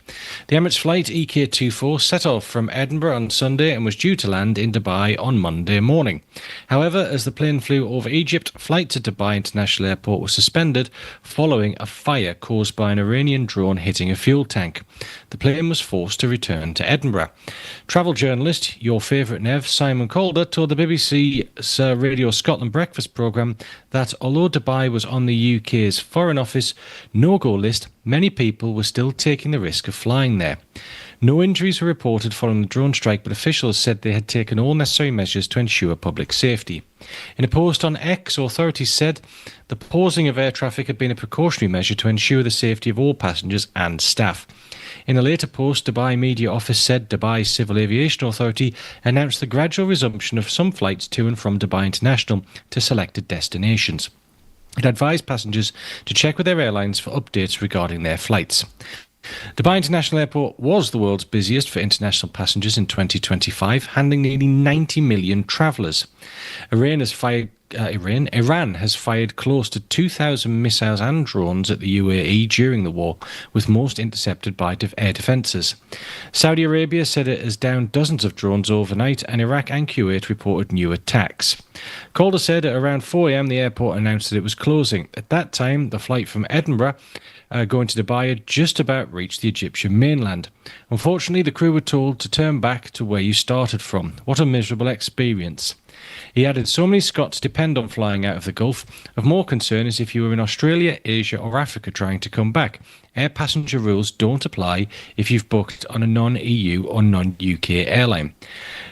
The Emirates flight EK24 set off from Edinburgh on Sunday and was due to land in Dubai on Monday morning. However, as the plane flew over Egypt, flight to Dubai International Airport was suspended following a fire caused by an Iranian drone hitting a fuel tank. The plane was forced to return to Edinburgh. Travel journalist, your favourite Nev, Simon Calder, told the BBC's Radio Scotland Breakfast programme that although Dubai was on the UK's Foreign Office no-go list, many people were still taking the risk of flying there. No injuries were reported following the drone strike, but officials said they had taken all necessary measures to ensure public safety. In a post on X, authorities said the pausing of air traffic had been a precautionary measure to ensure the safety of all passengers and staff. In a later post, Dubai Media Office said Dubai Civil Aviation Authority announced the gradual resumption of some flights to and from Dubai International to selected destinations. It advised passengers to check with their airlines for updates regarding their flights. Dubai International Airport was the world's busiest for international passengers in 2025, handling nearly 90 million travellers. Iran has fired close to 2,000 missiles and drones at the UAE during the war, with most intercepted by air defences. Saudi Arabia said it has downed dozens of drones overnight, and Iraq and Kuwait reported new attacks. Calder said at around 4 a.m. the airport announced that it was closing. At that time, the flight from Edinburgh going to Dubai had just about reached the Egyptian mainland. Unfortunately, the crew were told to turn back to where you started from. What a miserable experience. He added, so many Scots depend on flying out of the Gulf. Of more concern is if you were in Australia, Asia or Africa trying to come back. Air passenger rules don't apply if you've booked on a non-EU or non-UK airline.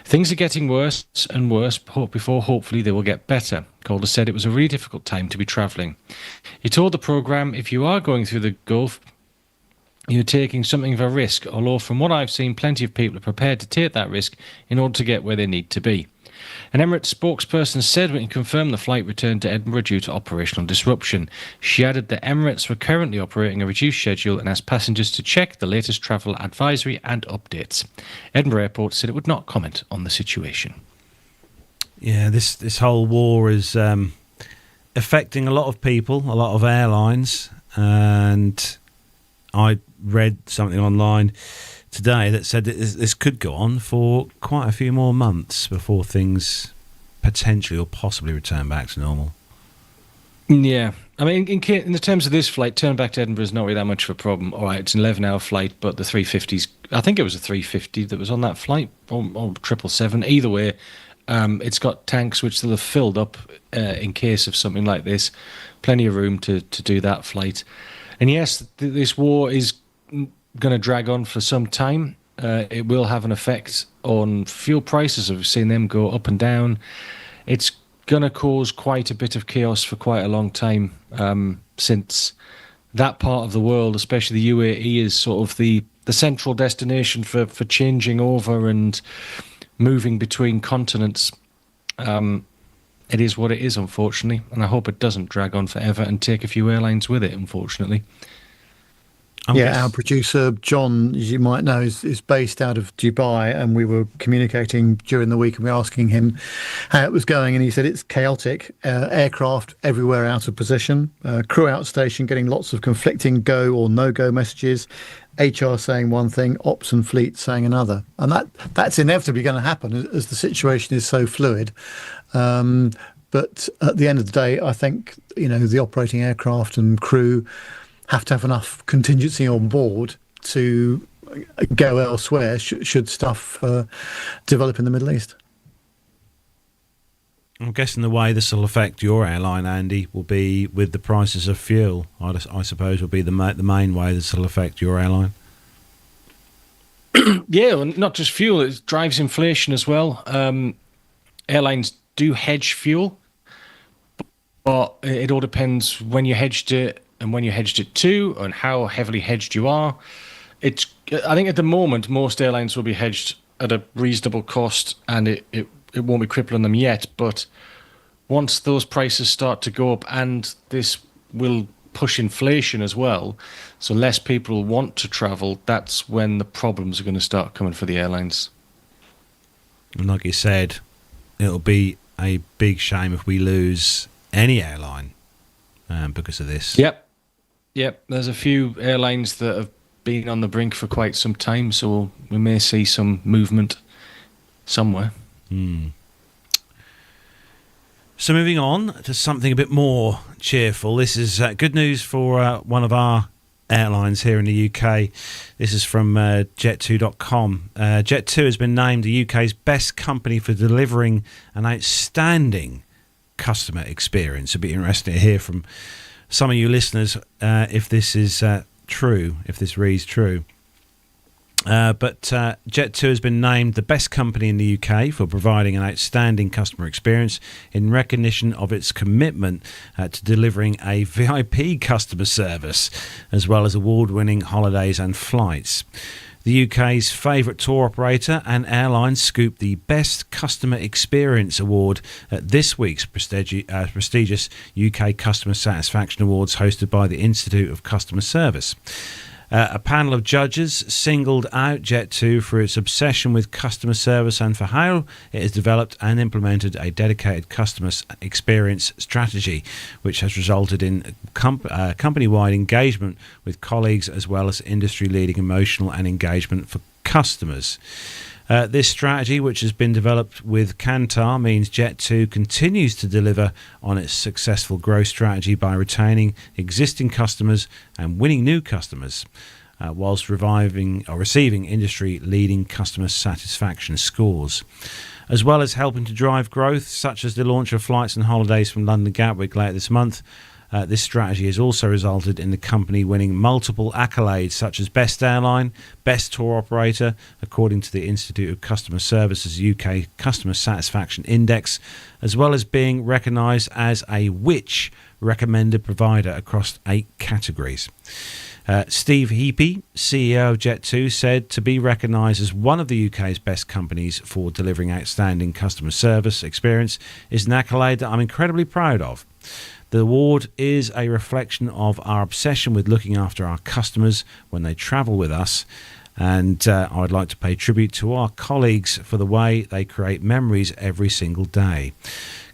Things are getting worse and worse before hopefully they will get better. Calder said it was a really difficult time to be travelling. He told the programme, if you are going through the Gulf, you're taking something of a risk, although from what I've seen, plenty of people are prepared to take that risk in order to get where they need to be. An Emirates spokesperson said we can confirm the flight returned to Edinburgh due to operational disruption. She added that Emirates were currently operating a reduced schedule and asked passengers to check the latest travel advisory and updates. Edinburgh Airport said it would not comment on the situation. Yeah, this whole war is affecting a lot of people, a lot of airlines, and I read something online today that said that this could go on for quite a few more months before things potentially or possibly return back to normal. Yeah. I mean, in the terms of this flight, turn back to Edinburgh is not really that much of a problem. All right, it's an 11-hour flight, but the 350s, I think it was a 350 that was on that flight, or 777. Either way, it's got tanks which they'll have filled up in case of something like this. Plenty of room to do that flight. And yes, this war is going to drag on for some time. It will have an effect on fuel prices. We've seen them go up and down. It's going to cause quite a bit of chaos for quite a long time, since that part of the world, especially the UAE, is sort of the central destination for changing over and moving between continents. It is what it is, unfortunately, and I hope it doesn't drag on forever and take a few airlines with it, unfortunately. Our producer, John, as you might know, is based out of Dubai, and we were communicating during the week and we were asking him how it was going, and he said it's chaotic. Aircraft everywhere out of position, crew outstation getting lots of conflicting go or no-go messages, HR saying one thing, ops and fleet saying another. And that's inevitably going to happen as the situation is so fluid. But at the end of the day, I think, the operating aircraft and crew have to have enough contingency on board to go elsewhere should stuff develop in the Middle East. I'm guessing the way this will affect your airline, Andy, will be with the prices of fuel. I suppose will be the main way this will affect your airline. Yeah, well, not just fuel, it drives inflation as well. Airlines do hedge fuel, but it all depends when you hedged it and when you hedged it to and how heavily hedged you are. I think at the moment, most airlines will be hedged at a reasonable cost, and it won't be crippling them yet. But once those prices start to go up, and this will push inflation as well, so less people want to travel, that's when the problems are going to start coming for the airlines. And like you said, it'll be a big shame if we lose any airline because of this. Yep. There's a few airlines that have been on the brink for quite some time, so we may see some movement somewhere. So moving on to something a bit more cheerful. This is good news for one of our airlines here in the UK. This is from jet2.com. Jet2 has been named the UK's best company for delivering an outstanding customer experience. It'd be interesting to hear from some of you listeners if this is true, if this reads true. But Jet2 has been named the best company in the UK for providing an outstanding customer experience in recognition of its commitment to delivering a VIP customer service, as well as award-winning holidays and flights. The UK's favourite tour operator and airline scooped the Best Customer Experience Award at this week's prestigious UK Customer Satisfaction Awards hosted by the Institute of Customer Service. A panel of judges singled out Jet2 for its obsession with customer service and for how it has developed and implemented a dedicated customer experience strategy, which has resulted in company-wide engagement with colleagues as well as industry-leading emotional and engagement for customers. This strategy, which has been developed with Kantar, means Jet2 continues to deliver on its successful growth strategy by retaining existing customers and winning new customers, whilst receiving industry-leading customer satisfaction scores, as well as helping to drive growth, such as the launch of flights and holidays from London Gatwick later this month. This strategy has also resulted in the company winning multiple accolades such as Best Airline, Best Tour Operator, according to the Institute of Customer Service's UK Customer Satisfaction Index, as well as being recognised as a Which recommended provider across 8 categories. Steve Heapy, CEO of Jet2, said to be recognised as one of the UK's best companies for delivering outstanding customer service experience is an accolade that I'm incredibly proud of. The award is a reflection of our obsession with looking after our customers when they travel with us, and I would like to pay tribute to our colleagues for the way they create memories every single day.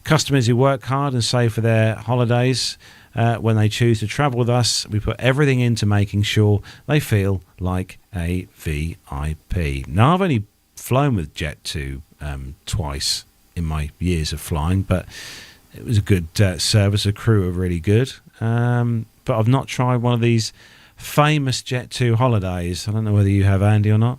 Customers who work hard and save for their holidays, when they choose to travel with us, we put everything into making sure they feel like a VIP. Now, I've only flown with Jet2 twice in my years of flying, but it was a good service. The crew were really good. But I've not tried one of these famous Jet2 holidays. I don't know whether you have, Andy, or not.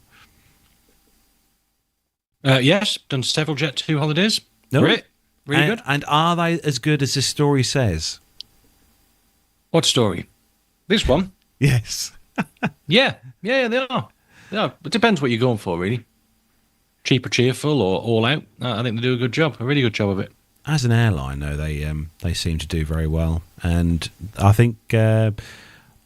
Yes, done several Jet2 holidays. No? Really good. And are they as good as this story says? What story? This one? Yes. Yeah, they are. Yeah, it depends what you're going for, really. Cheap or cheerful or all out. I think they do a good job, a really good job of it. As an airline, though, they seem to do very well. And I think I'm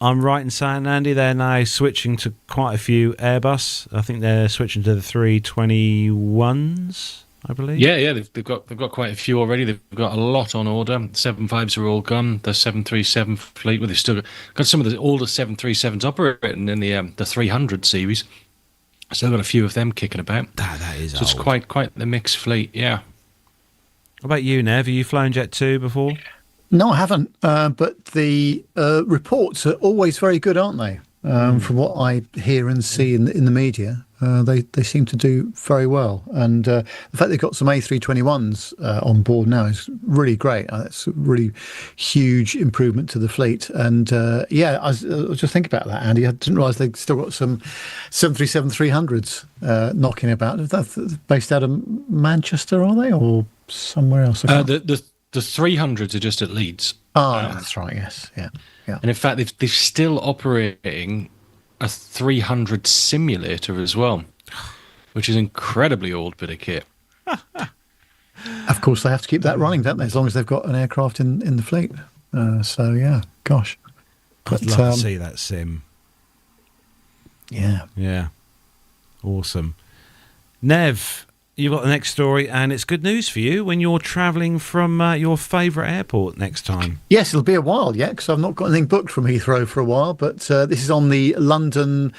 right in saying, Andy, they're now switching to quite a few Airbus. I think they're switching to the 321s, I believe. Yeah, they've got quite a few already. They've got a lot on order. The 75s are all gone. The 737 fleet, well, they've still got some of the older 737s operating in the 300 series. Still got a few of them kicking about. That is so old. It's quite the mixed fleet, yeah. What about you, Nev? Have you flown Jet2 before? No, I haven't. But the reports are always very good, aren't they? From what I hear and see in the media, they seem to do very well. And the fact they've got some A321s on board now is really great. That's a really huge improvement to the fleet. And I was just thinking about that, Andy. I didn't realise they've still got some 737-300s knocking about. That's based out of Manchester, are they, or somewhere else? The 300s are just at Leeds. That's right. Yes, yeah. And in fact, they're still operating a 300 simulator as well, which is an incredibly old bit of kit. Of course, they have to keep that running, don't they? As long as they've got an aircraft in the fleet. So yeah, gosh. I'd love to see that sim. Yeah. Awesome. Nev, you've got the next story, and it's good news for you when you're travelling from your favourite airport next time. Yes, it'll be a while yet, because I've not got anything booked from Heathrow for a while, but this is on the London-now.co.uk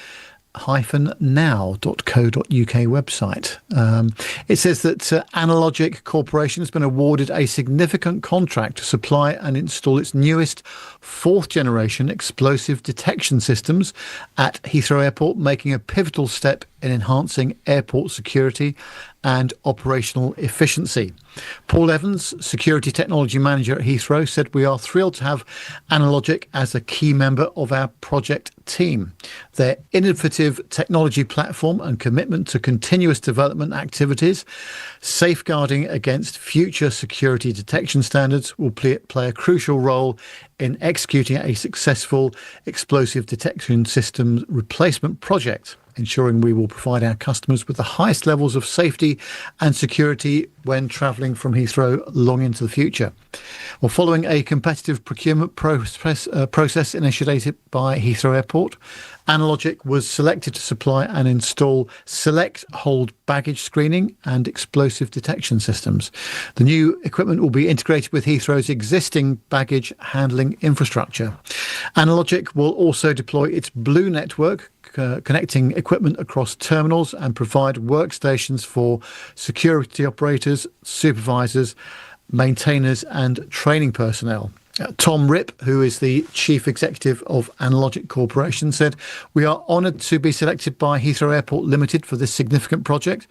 website. It says that Analogic Corporation has been awarded a significant contract to supply and install its newest fourth-generation explosive detection systems at Heathrow Airport, making a pivotal step in enhancing airport security and operational efficiency. Paul Evans, Security Technology Manager at Heathrow, said, "We are thrilled to have Analogic as a key member of our project team. Their innovative technology platform and commitment to continuous development activities, safeguarding against future security detection standards, will play a crucial role in executing a successful explosive detection systems replacement project, ensuring we will provide our customers with the highest levels of safety and security when travelling from Heathrow long into the future." Well, following a competitive procurement process initiated by Heathrow Airport, Analogic was selected to supply and install select hold baggage screening and explosive detection systems. The new equipment will be integrated with Heathrow's existing baggage handling infrastructure. Analogic will also deploy its Blue network, connecting equipment across terminals, and provide workstations for security operators, supervisors, maintainers and training personnel. Tom Ripp, who is the Chief Executive of Analogic Corporation, said, "We are honoured to be selected by Heathrow Airport Limited for this significant project,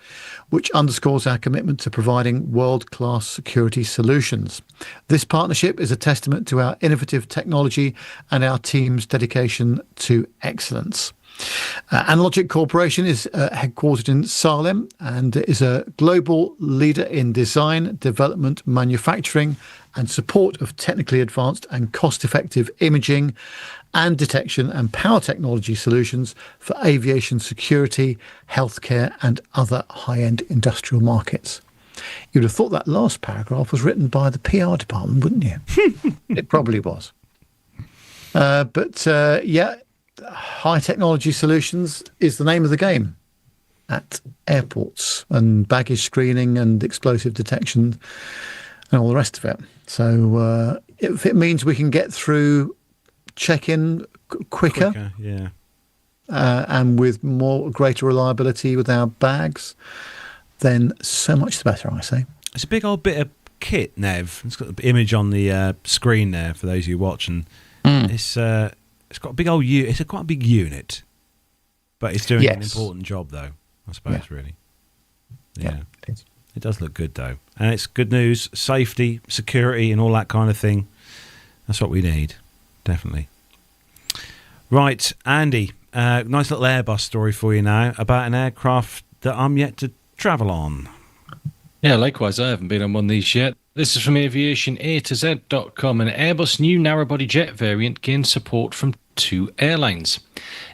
which underscores our commitment to providing world-class security solutions. This partnership is a testament to our innovative technology and our team's dedication to excellence." Analogic Corporation is headquartered in Salem and is a global leader in design, development, manufacturing and support of technically advanced and cost-effective imaging and detection and power technology solutions for aviation security, healthcare and other high-end industrial markets. You'd have thought that last paragraph was written by the PR department, wouldn't you? It probably was. high technology solutions is the name of the game at airports, and baggage screening and explosive detection and all the rest of it. So if it means we can get through check-in quicker, yeah. And with greater reliability with our bags, then so much the better, I say. It's a big old bit of kit, Nev. It's got the image on the screen there for those of you watching. It's got a big old it's quite a big unit, but it's doing an important job, though, I suppose, really. Yeah. It is. It does look good, though. And it's good news, safety, security, and all that kind of thing. That's what we need, definitely. Right, Andy, nice little Airbus story for you now about an aircraft that I'm yet to travel on. Yeah, likewise, I haven't been on one of these yet. This is from Aviation A to Z.com. An Airbus new narrow-body jet variant gains support from 2 airlines.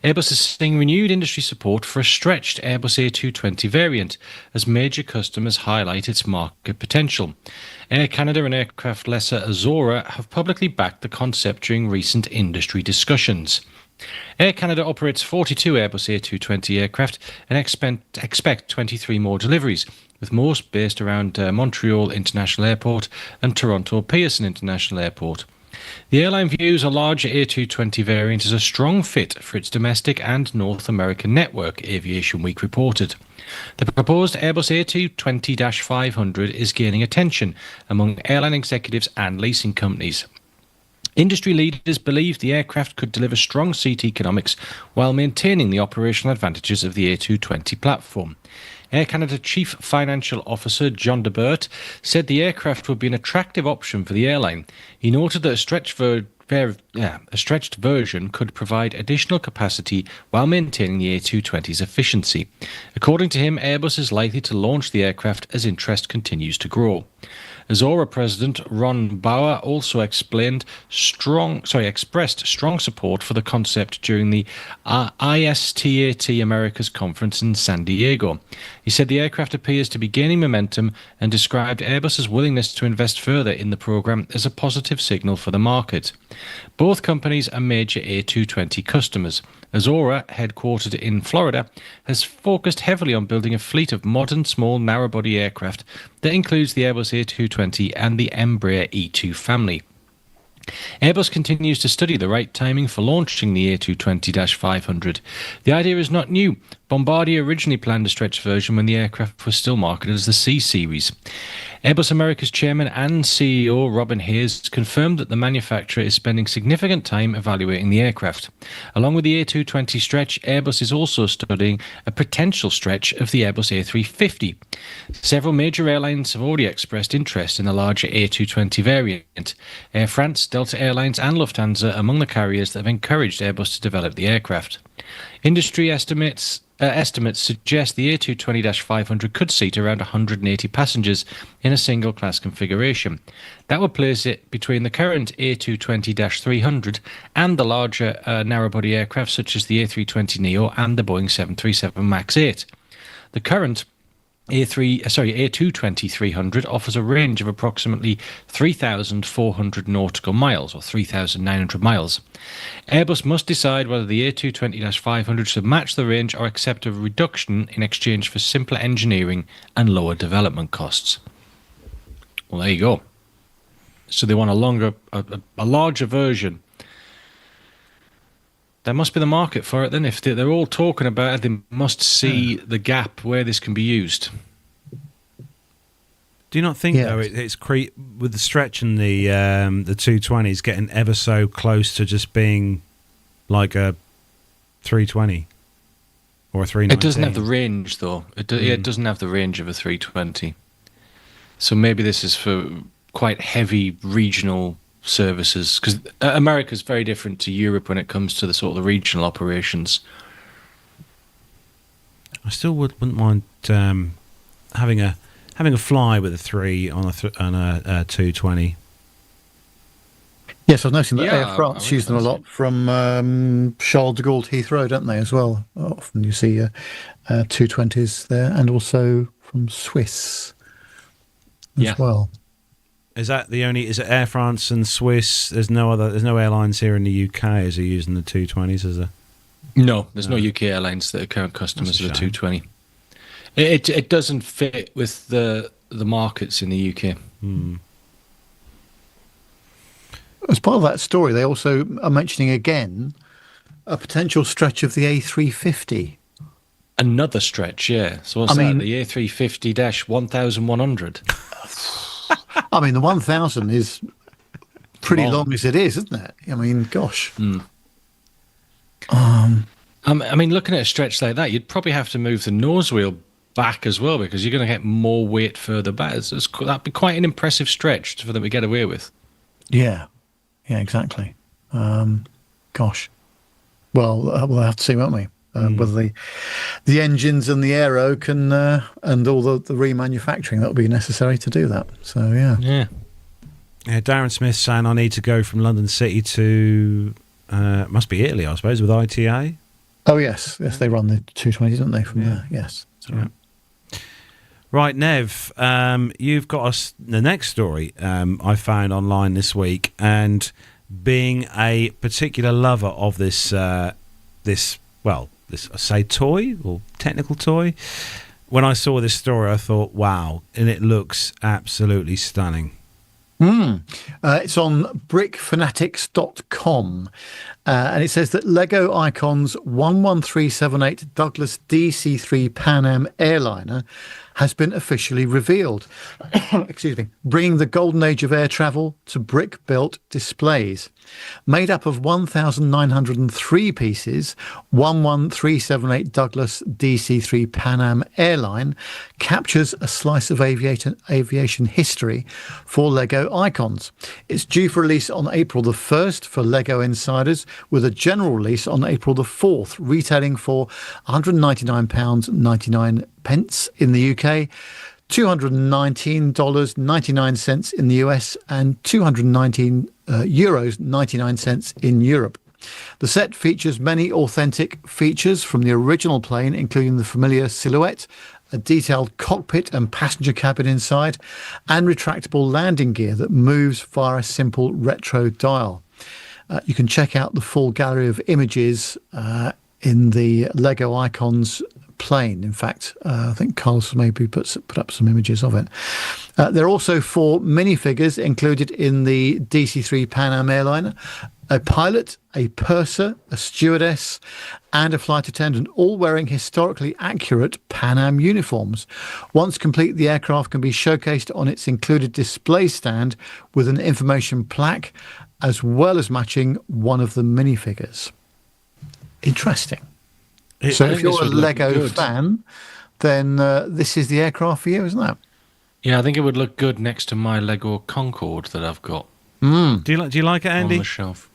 Airbus is seeing renewed industry support for a stretched Airbus A220 variant as major customers highlight its market potential. Air Canada and aircraft lessor Azora have publicly backed the concept during recent industry discussions. Air Canada operates 42 Airbus A220 aircraft and expect 23 more deliveries, with most based around Montreal International Airport and Toronto Pearson International Airport. The airline views a larger A220 variant as a strong fit for its domestic and North American network, Aviation Week reported. The proposed Airbus A220-500 is gaining attention among airline executives and leasing companies. Industry leaders believe the aircraft could deliver strong seat economics while maintaining the operational advantages of the A220 platform. Air Canada Chief Financial Officer John DeBert said the aircraft would be an attractive option for the airline. He noted that a stretched version could provide additional capacity while maintaining the A220's efficiency. According to him, Airbus is likely to launch the aircraft as interest continues to grow. Azora President Ron Bauer also expressed strong support for the concept during the ISTAT Americas conference in San Diego. He said the aircraft appears to be gaining momentum and described Airbus's willingness to invest further in the program as a positive signal for the market. Both companies are major A220 customers. Azora, headquartered in Florida, has focused heavily on building a fleet of modern small narrow-body aircraft that includes the Airbus A220 and the Embraer E2 family. Airbus continues to study the right timing for launching the A220-500. The idea is not new. Bombardier originally planned a stretched version when the aircraft was still marketed as the C-Series. Airbus America's chairman and CEO Robin Hayes confirmed that the manufacturer is spending significant time evaluating the aircraft. Along with the A220 stretch, Airbus is also studying a potential stretch of the Airbus A350. Several major airlines have already expressed interest in the larger A220 variant. Air France, Delta Airlines and Lufthansa among the carriers that have encouraged Airbus to develop the aircraft. Industry estimates suggest the A220-500 could seat around 180 passengers in a single-class configuration. That would place it between the current A220-300 and the larger narrow-body aircraft such as the A320neo and the Boeing 737 MAX 8. The current A220-300 offers a range of approximately 3,400 nautical miles, or 3,900 miles. Airbus must decide whether the A220-500 should match the range or accept a reduction in exchange for simpler engineering and lower development costs. Well, there you go. So they want a larger version. There must be the market for it then. If they're all talking about it, they must see the gap where this can be used. Do you not think, though, it's with the stretch and the 220s getting ever so close to just being like a 320 or a 319? It doesn't have the range, though. It doesn't have the range of a 320. So maybe this is for quite heavy regional services, because America's very different to Europe when it comes to the sort of the regional operations. I still wouldn't mind having a fly with a 3 on a 220. Yes, I was noticing that Air France use them a lot from Charles de Gaulle to Heathrow, don't they, as well? Often you see 220s there, and also from Swiss as well. Is it Air France and Swiss? There's no airlines here in the UK as are using the 220s, is there? No, there's no UK airlines that are current customers of the shame. 220. It doesn't fit with the markets in the UK. As part of that story, they also are mentioning again a potential stretch of the A350. Another stretch, yeah. So what's I mean- that? The A350-1100. I mean, the 1000 is pretty Long. long as it is, isn't it? I mean, gosh. I mean, looking at a stretch like that, you'd probably have to move the nose wheel back as well because you're going to get more weight further back. That'd be quite an impressive stretch for them to get away with. Yeah, exactly. Gosh. Well, we'll have to see, won't we? Whether the engines and the aero can and all the remanufacturing that will be necessary to do that. So Yeah. Yeah, Darren Smith saying I need to go from London City to must be Italy, I suppose, with ITA. Oh yes, they run the 220s, don't they? From there, yes. Yeah. Right, Nev, you've got us the next story I found online this week, and being a particular lover of this I say toy or technical toy. When I saw this story, I thought, wow, and it looks absolutely stunning. It's on brickfanatics.com and it says that Lego Icon's 11378 Douglas DC-3 Pan Am airliner has been officially revealed. Excuse me. Bringing the golden age of air travel to brick-built displays. Made up of 1,903 pieces, 11378 Douglas DC-3 Pan Am Airline captures a slice of aviation history for Lego Icons. It's due for release on April the 1st for Lego insiders, with a general release on April the 4th, retailing for £199.99 in the UK, $219.99 in the US, and €219 99 cents in Europe. The set features many authentic features from the original plane, including the familiar silhouette, a detailed cockpit and passenger cabin inside, and retractable landing gear that moves via a simple retro dial. You can check out the full gallery of images in the Lego Icons plane. In fact, I think Carlos maybe put up some images of it. There are also 4 minifigures included in the DC-3 Pan Am airliner: a pilot, a purser, a stewardess, and a flight attendant, all wearing historically accurate Pan Am uniforms. Once complete, the aircraft can be showcased on its included display stand with an information plaque, as well as matching one of the minifigures. Interesting. So if you're a Lego fan, then this is the aircraft for you, isn't it? Yeah, I think it would look good next to my Lego Concorde that I've got Do you like it, Andy? on the shelf.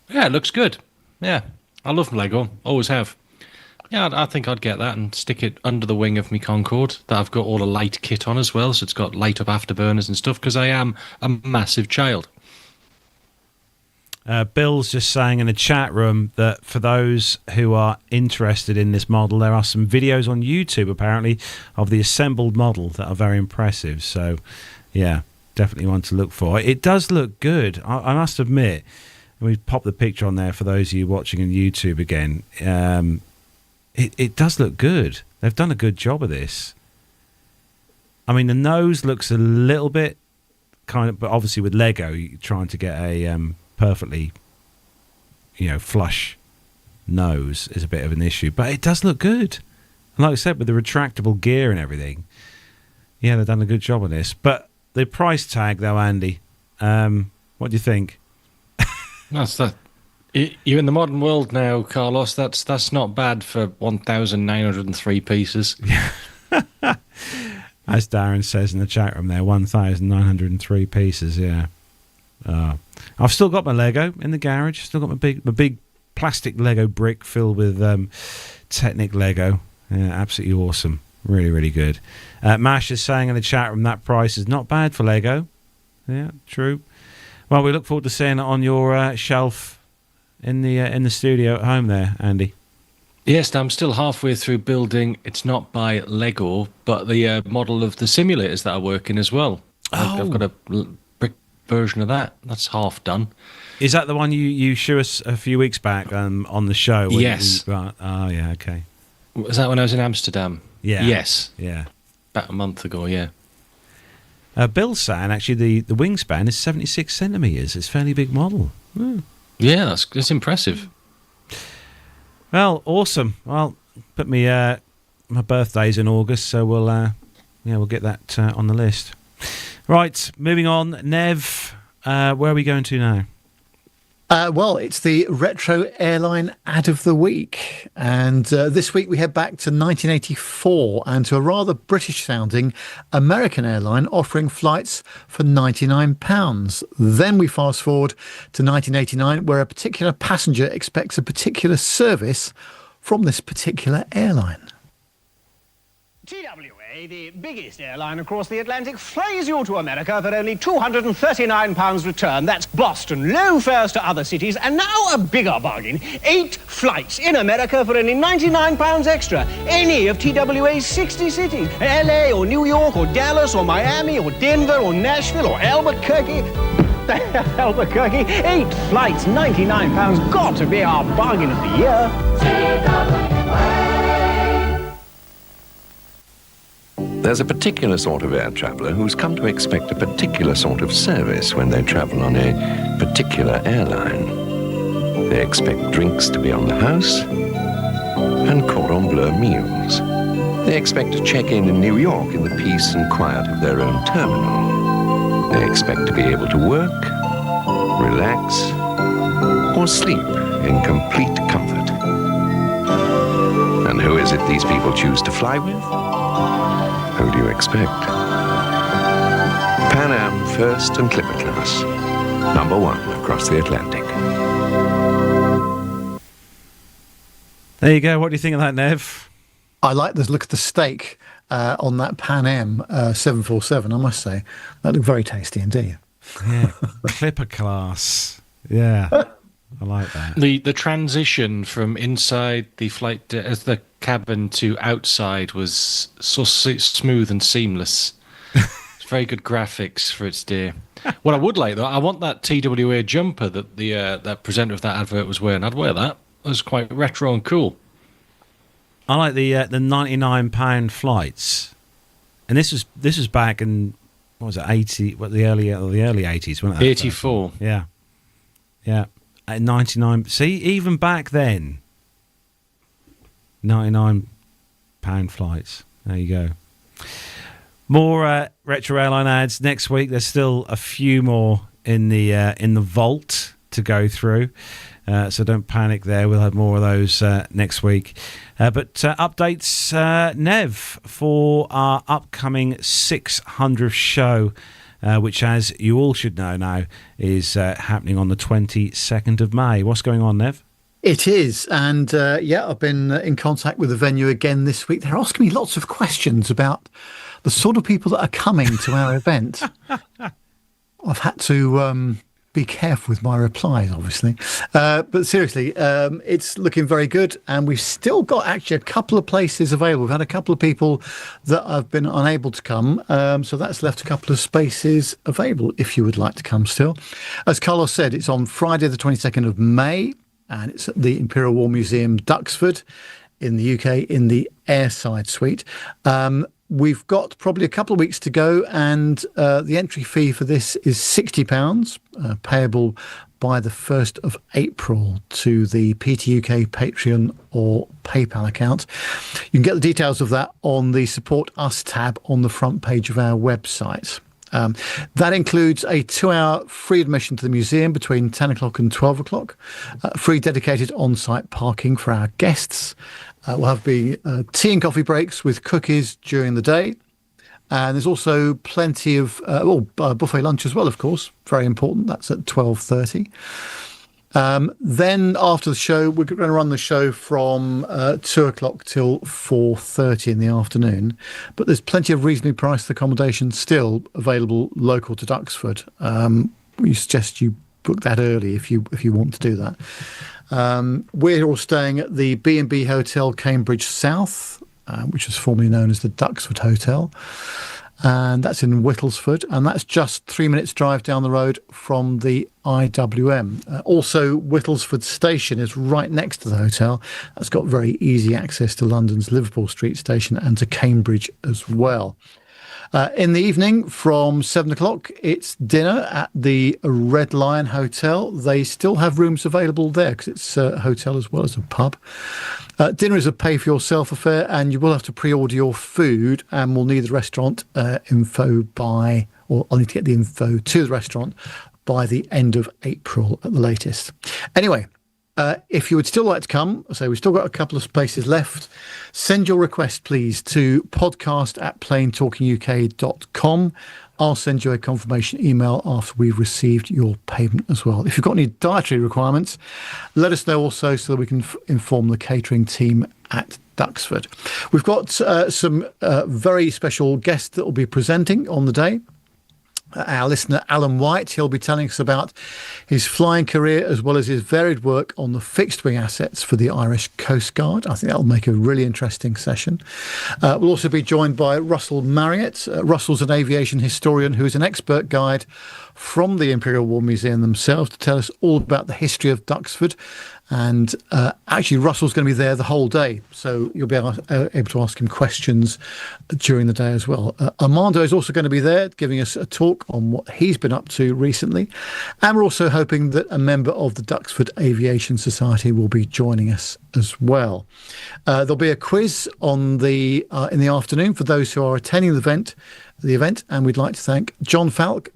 Yeah, it looks good. Yeah, I love Lego. Always have. Yeah, I think I'd get that and stick it under the wing of my Concorde that I've got all a light kit on as well, so it's got light up afterburners and stuff, because I am a massive child. Bill's just saying in the chat room that for those who are interested in this model, there are some videos on YouTube apparently of the assembled model that are very impressive. So, yeah, definitely one to look for. It does look good. I must admit. We pop the picture on there for those of you watching on YouTube again. It does look good. They've done a good job of this. I mean, the nose looks a little bit kind of, but obviously with Lego, you're trying to get a perfectly, flush nose is a bit of an issue. But it does look good. And like I said, with the retractable gear and everything, yeah, they've done a good job on this. But the price tag, though, Andy, what do you think? That's that. You're in the modern world now, Carlos. That's not bad for 1,903 pieces. As Darren says in the chat room there, 1,903 pieces, yeah. I've still got my Lego in the garage. Still got my big plastic Lego brick filled with Technic Lego. Yeah, absolutely awesome. Really, really good. Mash is saying in the chat room that price is not bad for Lego. Yeah, true. Well, we look forward to seeing it on your shelf in the studio at home there, Andy. Yes, I'm still halfway through building. It's not by Lego, but the model of the simulators that I work in as well. I've got a brick version of that. That's half done. Is that the one you showed us a few weeks back on the show? Yes. Right. Oh, yeah, okay. Was that when I was in Amsterdam? Yeah. Yes. Yeah. About a month ago, yeah. Bill's saying, actually, the wingspan is 76 centimetres. It's a fairly big model. Yeah, that's impressive. Well, awesome. Well, put me my birthday's in August, so we'll get that on the list. Right, moving on. Nev, where are we going to now? Well, it's the Retro Airline Ad of the Week. And this week we head back to 1984 and to a rather British-sounding American airline offering flights for £99. Then we fast forward to 1989, where a particular passenger expects a particular service from this particular airline. TWA, the biggest airline across the Atlantic, flies you to America for only £239 return. That's Boston. Low fares to other cities, and now a bigger bargain. 8 flights in America for only £99 extra. Any of TWA's 60 cities. LA or New York or Dallas or Miami or Denver or Nashville or Albuquerque. Albuquerque. 8 flights, £99. Got to be our bargain of the year. There's a particular sort of air traveller who's come to expect a particular sort of service when they travel on a particular airline. They expect drinks to be on the house and cordon bleu meals. They expect to check in New York in the peace and quiet of their own terminal. They expect to be able to work, relax, or sleep in complete comfort. And who is it these people choose to fly with? Who do you expect? Pan Am First and Clipper Class, #1 across the Atlantic. There you go. What do you think of that, Nev? I like the look of the steak on that Pan Am 747, I must say. That looked very tasty indeed. Yeah, Clipper Class. Yeah, I like that. The transition from inside the flight as the cabin to outside was so smooth and seamless. It's very good graphics for its day. What I would like though, I want that TWA jumper that the that presenter of that advert was wearing. I'd wear that. It was quite retro and cool. I like the £99 flights, and this was back in what was it, the early 80s, wasn't it? 84. Yeah. At 99. See, even back then, £99 flights. There you go. More retro airline ads next week. There's still a few more in the vault to go through, so don't panic there. We'll have more of those next week. But updates, Nev, for our upcoming 600th show, which, as you all should know now, is happening on the 22nd of May. What's going on, Nev? It is. And I've been in contact with the venue again this week. They're asking me lots of questions about the sort of people that are coming to our event. I've had to be careful with my replies, obviously. But seriously, it's looking very good. And we've still got actually a couple of places available. We've had a couple of people that have been unable to come. So that's left a couple of spaces available if you would like to come still. As Carlos said, it's on Friday, the 22nd of May. And it's at the Imperial War Museum, Duxford, in the UK, in the Airside Suite. We've got probably a couple of weeks to go, and the entry fee for this is £60, payable by the 1st of April to the PTUK Patreon or PayPal account. You can get the details of that on the Support Us tab on the front page of our website. That includes a 2-hour free admission to the museum between 10 o'clock and 12 o'clock, free dedicated on-site parking for our guests. We'll have tea and coffee breaks with cookies during the day. And there's also plenty of buffet lunch as well, of course. Very important. That's at 12:30. Then after the show, we're going to run the show from 2 o'clock till 4:30 in the afternoon. But there's plenty of reasonably priced accommodation still available local to Duxford. We suggest you book that early if you want to do that. We're all staying at the B&B Hotel Cambridge South, which was formerly known as the Duxford Hotel. and that's in Whittlesford, and that's just 3 minutes drive down the road from the IWM. Also, Whittlesford Station is right next to the hotel. That's got very easy access to London's Liverpool Street Station and to Cambridge as well. In the evening from 7 o'clock, it's dinner at the Red Lion Hotel. They still have rooms available there because it's a hotel as well as a pub. Dinner is a pay-for-yourself affair, and you will have to pre-order your food, and we'll need the restaurant info I'll need to get the info to the restaurant by the end of April at the latest. Anyway, if you would still like to come, we've still got a couple of spaces left. Send your request, please, to podcast@planetalkinguk.com. I'll send you a confirmation email after we've received your payment as well. If you've got any dietary requirements, let us know also so that we can inform the catering team at Duxford. We've got some very special guests that will be presenting on the day. Our listener, Alan White, he'll be telling us about his flying career as well as his varied work on the fixed-wing assets for the Irish Coast Guard. I think that'll make a really interesting session. We'll also be joined by Russell Marriott. Russell's an aviation historian who is an expert guide from the Imperial War Museum themselves to tell us all about the history of Duxford. And actually, Russell's going to be there the whole day, so you'll be able to ask him questions during the day as well. Armando is also going to be there giving us a talk on what he's been up to recently. And we're also hoping that a member of the Duxford Aviation Society will be joining us as well. There'll be a quiz on in the afternoon for those who are attending the event, and we'd like to thank John Falk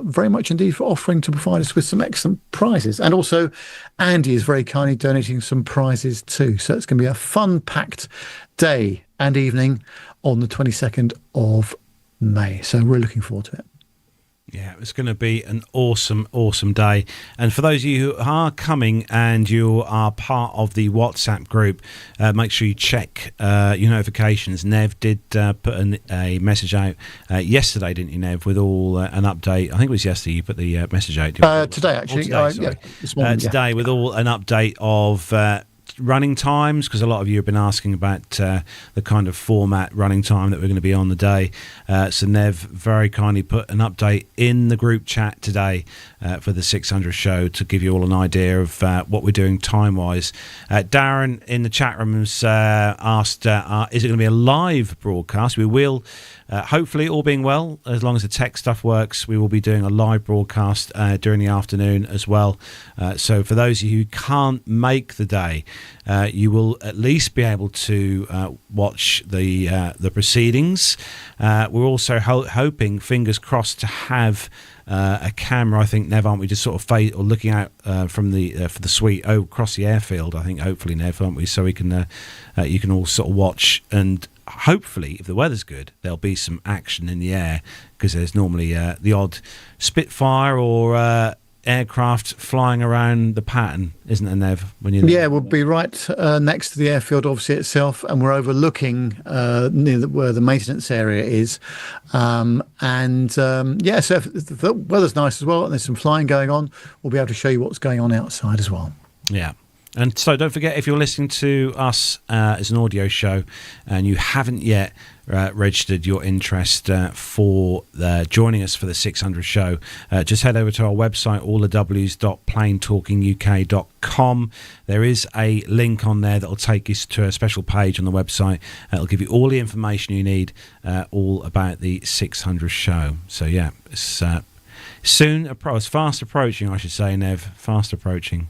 very much indeed for offering to provide us with some excellent prizes. And also, Andy is very kindly donating some prizes too. So it's going to be a fun-packed day and evening on the 22nd of May. So we're looking forward to it. Yeah, it's going to be an awesome, awesome day. And for those of you who are coming and you are part of the WhatsApp group, make sure you check your notifications. Nev did put a message out yesterday, didn't you, Nev, with all an update. I think it was yesterday you put the message out. Today, actually. This morning, today with all an update of running times, because a lot of you have been asking about the kind of format running time that we're going to be on the day. So Nev very kindly put an update in the group chat today for the 600 show to give you all an idea of what we're doing time-wise. Darren in the chat room has asked, is it going to be a live broadcast? We will, hopefully, all being well, as long as the tech stuff works, we will be doing a live broadcast during the afternoon as well. So for those of you who can't make the day, you will at least be able to watch the proceedings. We're also hoping, fingers crossed, to have a camera. I think, Nev, aren't we, just sort of looking out from the for the suite across the airfield? I think hopefully, Nev, aren't we? So we can you can all sort of watch, and hopefully, if the weather's good, there'll be some action in the air, because there's normally the odd Spitfire or aircraft flying around the pattern, isn't there, Nev? When you're there? Yeah, we'll be right next to the airfield, obviously, itself, and we're overlooking near where the maintenance area is. So if the weather's nice as well and there's some flying going on, we'll be able to show you what's going on outside as well. Yeah. And so don't forget, if you're listening to us as an audio show and you haven't yet registered your interest for joining us for the 600 show, just head over to our website, allthews.planetalkinguk.com. There is a link on there that will take you to a special page on the website. It'll give you all the information you need all about the 600 show. So yeah, it's it's fast approaching, I should say, Nev, fast approaching.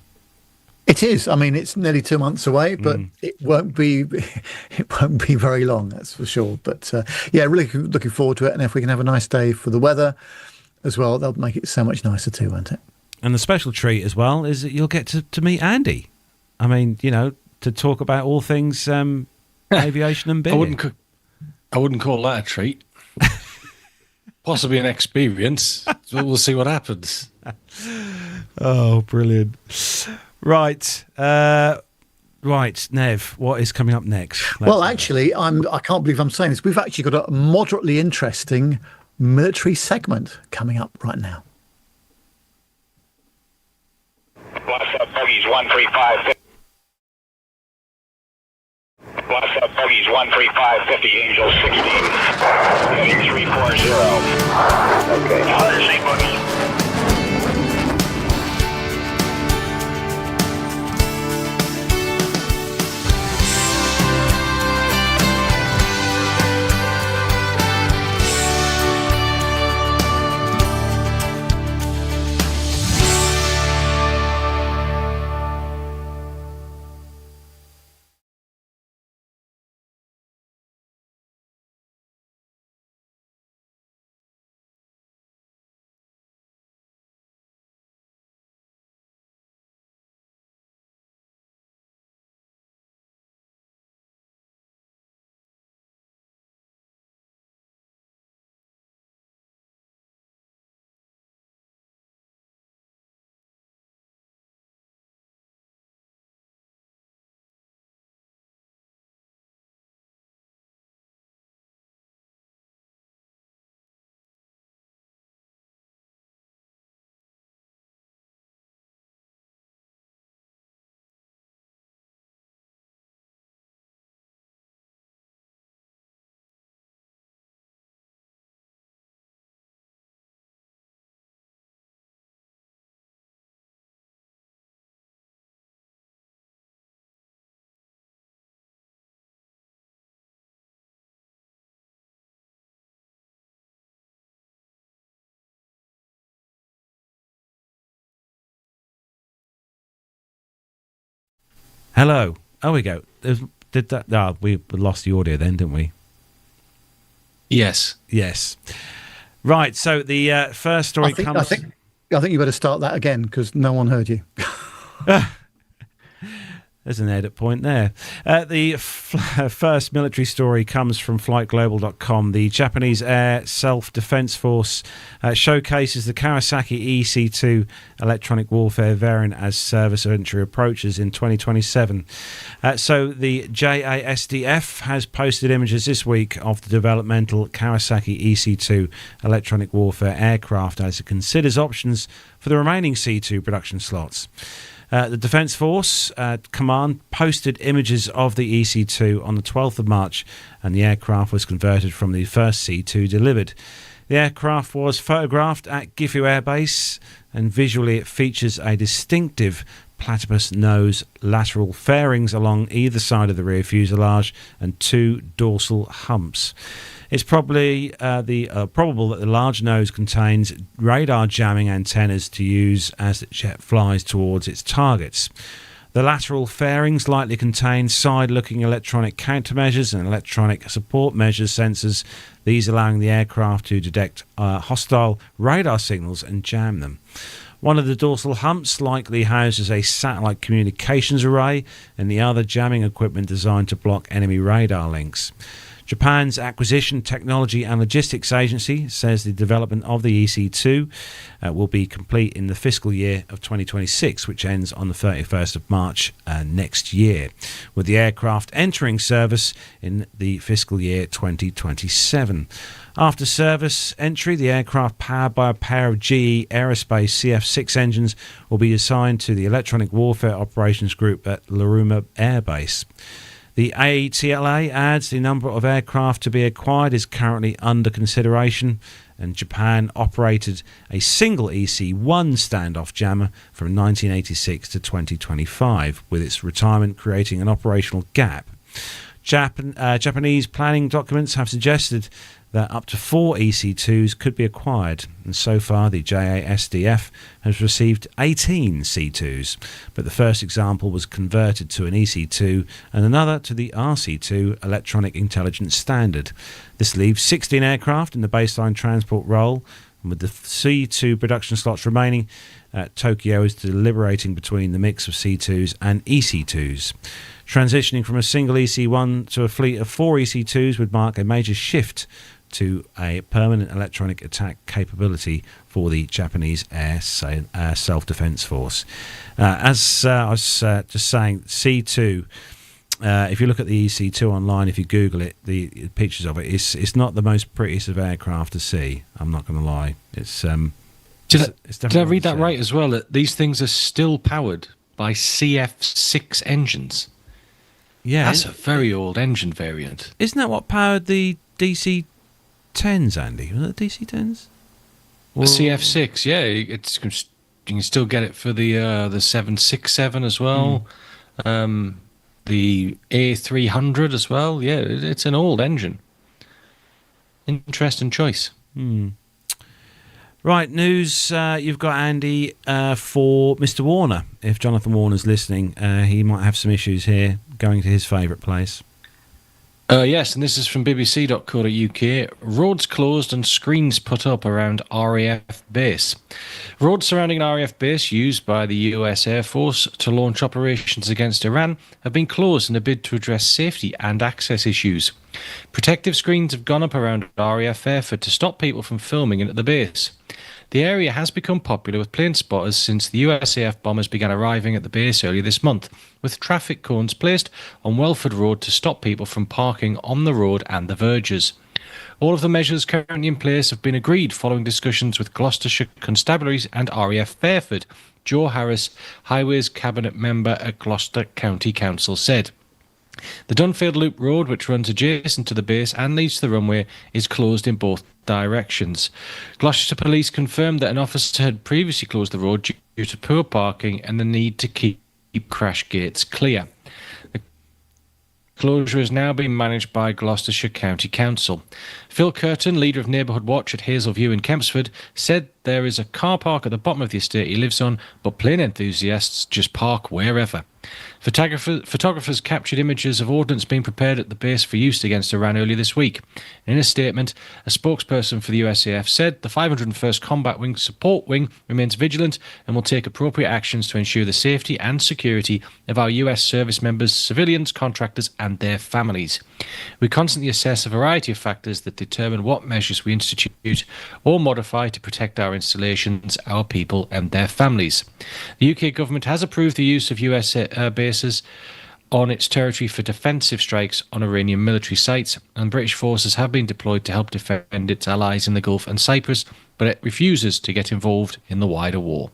It is. I mean, it's nearly 2 months away, but it won't be very long, that's for sure. But really looking forward to it. And if we can have a nice day for the weather as well, that'll make it so much nicer too, won't it? And the special treat as well is that you'll get to meet Andy. I mean, to talk about all things aviation and beer. I wouldn't call that a treat. Possibly an experience. We'll see what happens. Oh, brilliant. Right, Nev, what is coming up next? Actually, I can't believe I'm saying this. We've actually got a moderately interesting military segment coming up right now. What's up, Buggies 135? What's up, Bogies 13550, Angel 16, heading 340. Okay. 100 Bogies. Hello. Oh, we go. Did that? No, we lost the audio then, didn't we? Yes. Yes. Right. So the first story comes. I think you better start that again because no one heard you. There's an edit point there. The first military story comes from flightglobal.com. The Japanese Air Self-Defense Force showcases the Kawasaki EC2 electronic warfare variant as service entry approaches in 2027. So the JASDF has posted images this week of the developmental Kawasaki EC2 electronic warfare aircraft as it considers options for the remaining C2 production slots. The Defence Force Command posted images of the EC2 on the 12th of March, and the aircraft was converted from the first C2 delivered. The aircraft was photographed at Gifu Air Base, and visually it features a distinctive platypus nose, lateral fairings along either side of the rear fuselage, and two dorsal humps. It's probably probable that the large nose contains radar jamming antennas to use as the jet flies towards its targets. The lateral fairings likely contain side-looking electronic countermeasures and electronic support measures sensors, these allowing the aircraft to detect hostile radar signals and jam them. One of the dorsal humps likely houses a satellite communications array, and the other jamming equipment designed to block enemy radar links. Japan's Acquisition, Technology and Logistics Agency says the development of the EC2 will be complete in the fiscal year of 2026, which ends on the 31st of March next year, with the aircraft entering service in the fiscal year 2027. After service entry, the aircraft, powered by a pair of GE Aerospace CF6 engines, will be assigned to the Electronic Warfare Operations Group at Laruma Air Base. The AETLA adds the number of aircraft to be acquired is currently under consideration, and Japan operated a single EC-1 standoff jammer from 1986 to 2025, with its retirement creating an operational gap. Japanese planning documents have suggested that up to 4 EC2s could be acquired, and so far the JASDF has received 18 C2s, but the first example was converted to an EC2 and another to the RC2 Electronic Intelligence Standard. This leaves 16 aircraft in the baseline transport role, and with the C2 production slots remaining, Tokyo is deliberating between the mix of C2s and EC2s. Transitioning from a single EC1 to a fleet of 4 EC2s would mark a major shift to a permanent electronic attack capability for the Japanese Air Self-Defense Force. As I was just saying, C2, if you look at the EC2 online, if you Google it, the pictures of it, it's not the most prettiest of aircraft to see. I'm not going to lie. Did I read that right as well? That these things are still powered by CF6 engines. Yeah, That's a very old engine variant. isn't that what powered the DC-10s, Andy? Was it the DC-10s? The CF6, yeah, you can still get it for the 767 as well. The A300 as well. Yeah, it's an old engine. Interesting choice. Right, news you've got, Andy, for Mr. Warner. If Jonathan Warner's listening, he might have some issues here going to his favourite place. Yes, and this is from bbc.co.uk. Roads closed and screens put up around RAF base. Roads surrounding an RAF base used by the US Air Force to launch operations against Iran have been closed in a bid to address safety and access issues. Protective screens have gone up around RAF airfield to stop people from filming into the base. The area has become popular with plane spotters since the USAF bombers began arriving at the base earlier this month, with traffic cones placed on Welford Road to stop people from parking on the road and the verges. All of the measures currently in place have been agreed following discussions with Gloucestershire Constabularies and RAF Fairford. Joe Harris, Highways Cabinet member at Gloucester County Council, said. The Dunfield Loop Road, which runs adjacent to the base and leads to the runway, is closed in both directions. Gloucestershire Police confirmed that an officer had previously closed the road due to poor parking and the need to keep crash gates clear. The closure is now being managed by Gloucestershire County Council. Phil Curtin, leader of Neighbourhood Watch at Hazelview in Kempsford, said there is a car park at the bottom of the estate he lives on, but plane enthusiasts just park wherever. Photographers captured images of ordnance being prepared at the base for use against Iran earlier this week. In a statement, a spokesperson for the USAF said the 501st Combat Wing Support Wing remains vigilant and will take appropriate actions to ensure the safety and security of our US service members, civilians, contractors and their families. We constantly assess a variety of factors that determine what measures we institute or modify to protect our installations, our people and their families. The UK government has approved the use of US bases on its territory for defensive strikes on Iranian military sites, and British forces have been deployed to help defend its allies in the Gulf and Cyprus, but it refuses to get involved in the wider war.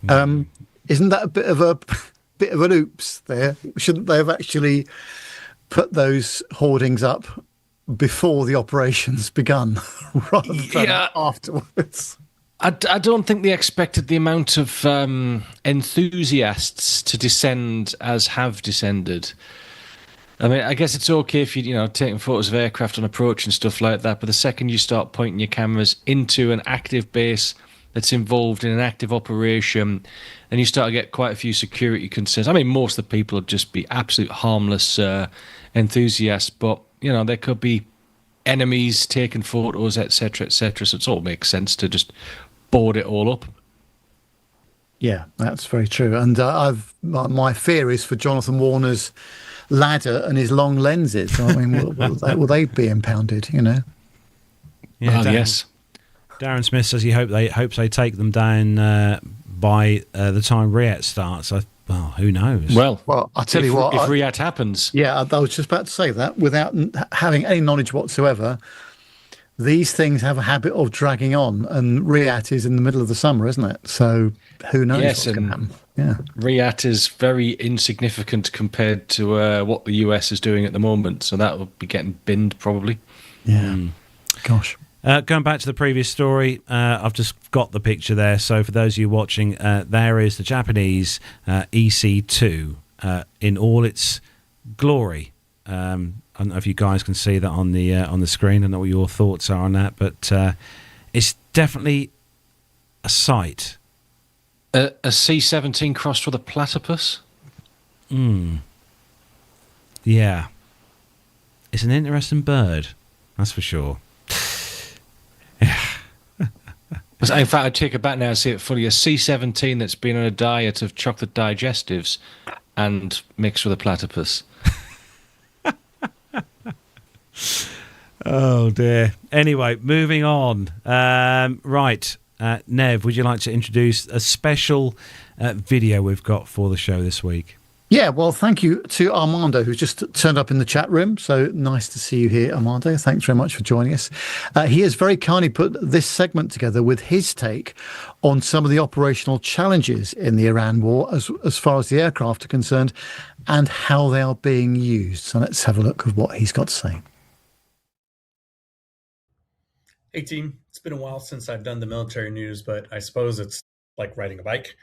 Isn't that a bit of an oops there? Shouldn't they have actually put those hoardings up before the operations begun rather than afterwards? I don't think they expected the amount of enthusiasts to descend as have descended. I mean, I guess it's okay if you're taking photos of aircraft on approach and stuff like that, but the second you start pointing your cameras into an active base that's involved in an active operation, then you start to get quite a few security concerns. I mean, most of the people would just be absolute harmless enthusiasts, but there could be enemies taking photos, etc., etc. So it all makes sense to just board it all up. Yeah, that's very true. And my fear is for Jonathan Warner's ladder and his long lenses. I mean, will they be impounded? Yeah, Yes. Darren Smith says he hopes they take them down by the time Riyadh starts. Well, who knows? Well, I'll tell you what. If Riyadh happens, yeah, I was just about to say that. Without having any knowledge whatsoever, these things have a habit of dragging on, and Riyadh is in the middle of the summer, isn't it? So who knows what's going to happen? Yeah, Riyadh is very insignificant compared to what the US is doing at the moment, so that will be getting binned probably. Yeah, gosh. Going back to the previous story, I've just got the picture there. So for those of you watching, there is the Japanese EC2 in all its glory. I don't know if you guys can see that on the screen. I don't know what your thoughts are on that, but it's definitely a sight. A C-17 crossed with a platypus? Yeah. It's an interesting bird, that's for sure. In fact, I'd take it back now and see it fully. A C-17 that's been on a diet of chocolate digestives and mixed with a platypus. Oh dear. Anyway, moving on. Right, Nev, would you like to introduce a special video we've got for the show this week? Yeah, well, thank you to Armando, who's just turned up in the chat room. So nice to see you here, Armando. Thanks very much for joining us. He has very kindly put this segment together with his take on some of the operational challenges in the Iran war as far as the aircraft are concerned and how they are being used. So let's have a look at what he's got to say. Hey team, it's been a while since I've done the military news, but I suppose it's like riding a bike.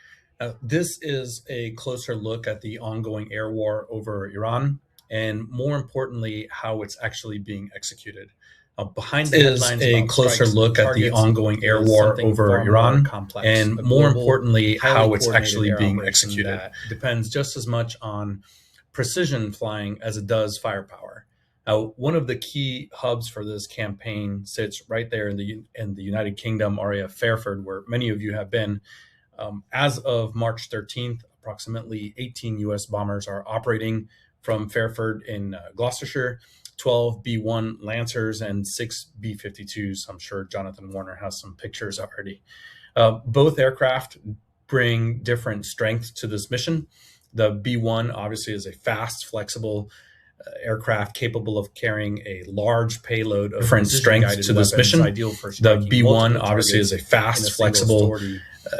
This is a closer look at the ongoing air war over Iran, and more importantly, how it's actually being executed. Behind the headlines is a closer look at the ongoing air war over Iran, and more importantly, how it's actually being executed. That depends just as much on precision flying as it does firepower. Now, one of the key hubs for this campaign sits right there in the United Kingdom, RAF Fairford, where many of you have been. As of March 13th, approximately 18 U.S. bombers are operating from Fairford in Gloucestershire, 12 B-1 Lancers and 6 B-52s. I'm sure Jonathan Warner has some pictures already. Both aircraft bring different strength to this mission. The B-1 obviously is a fast, flexible aircraft capable of carrying a large payload of different strength to this mission. The B-1 obviously is a fast, flexible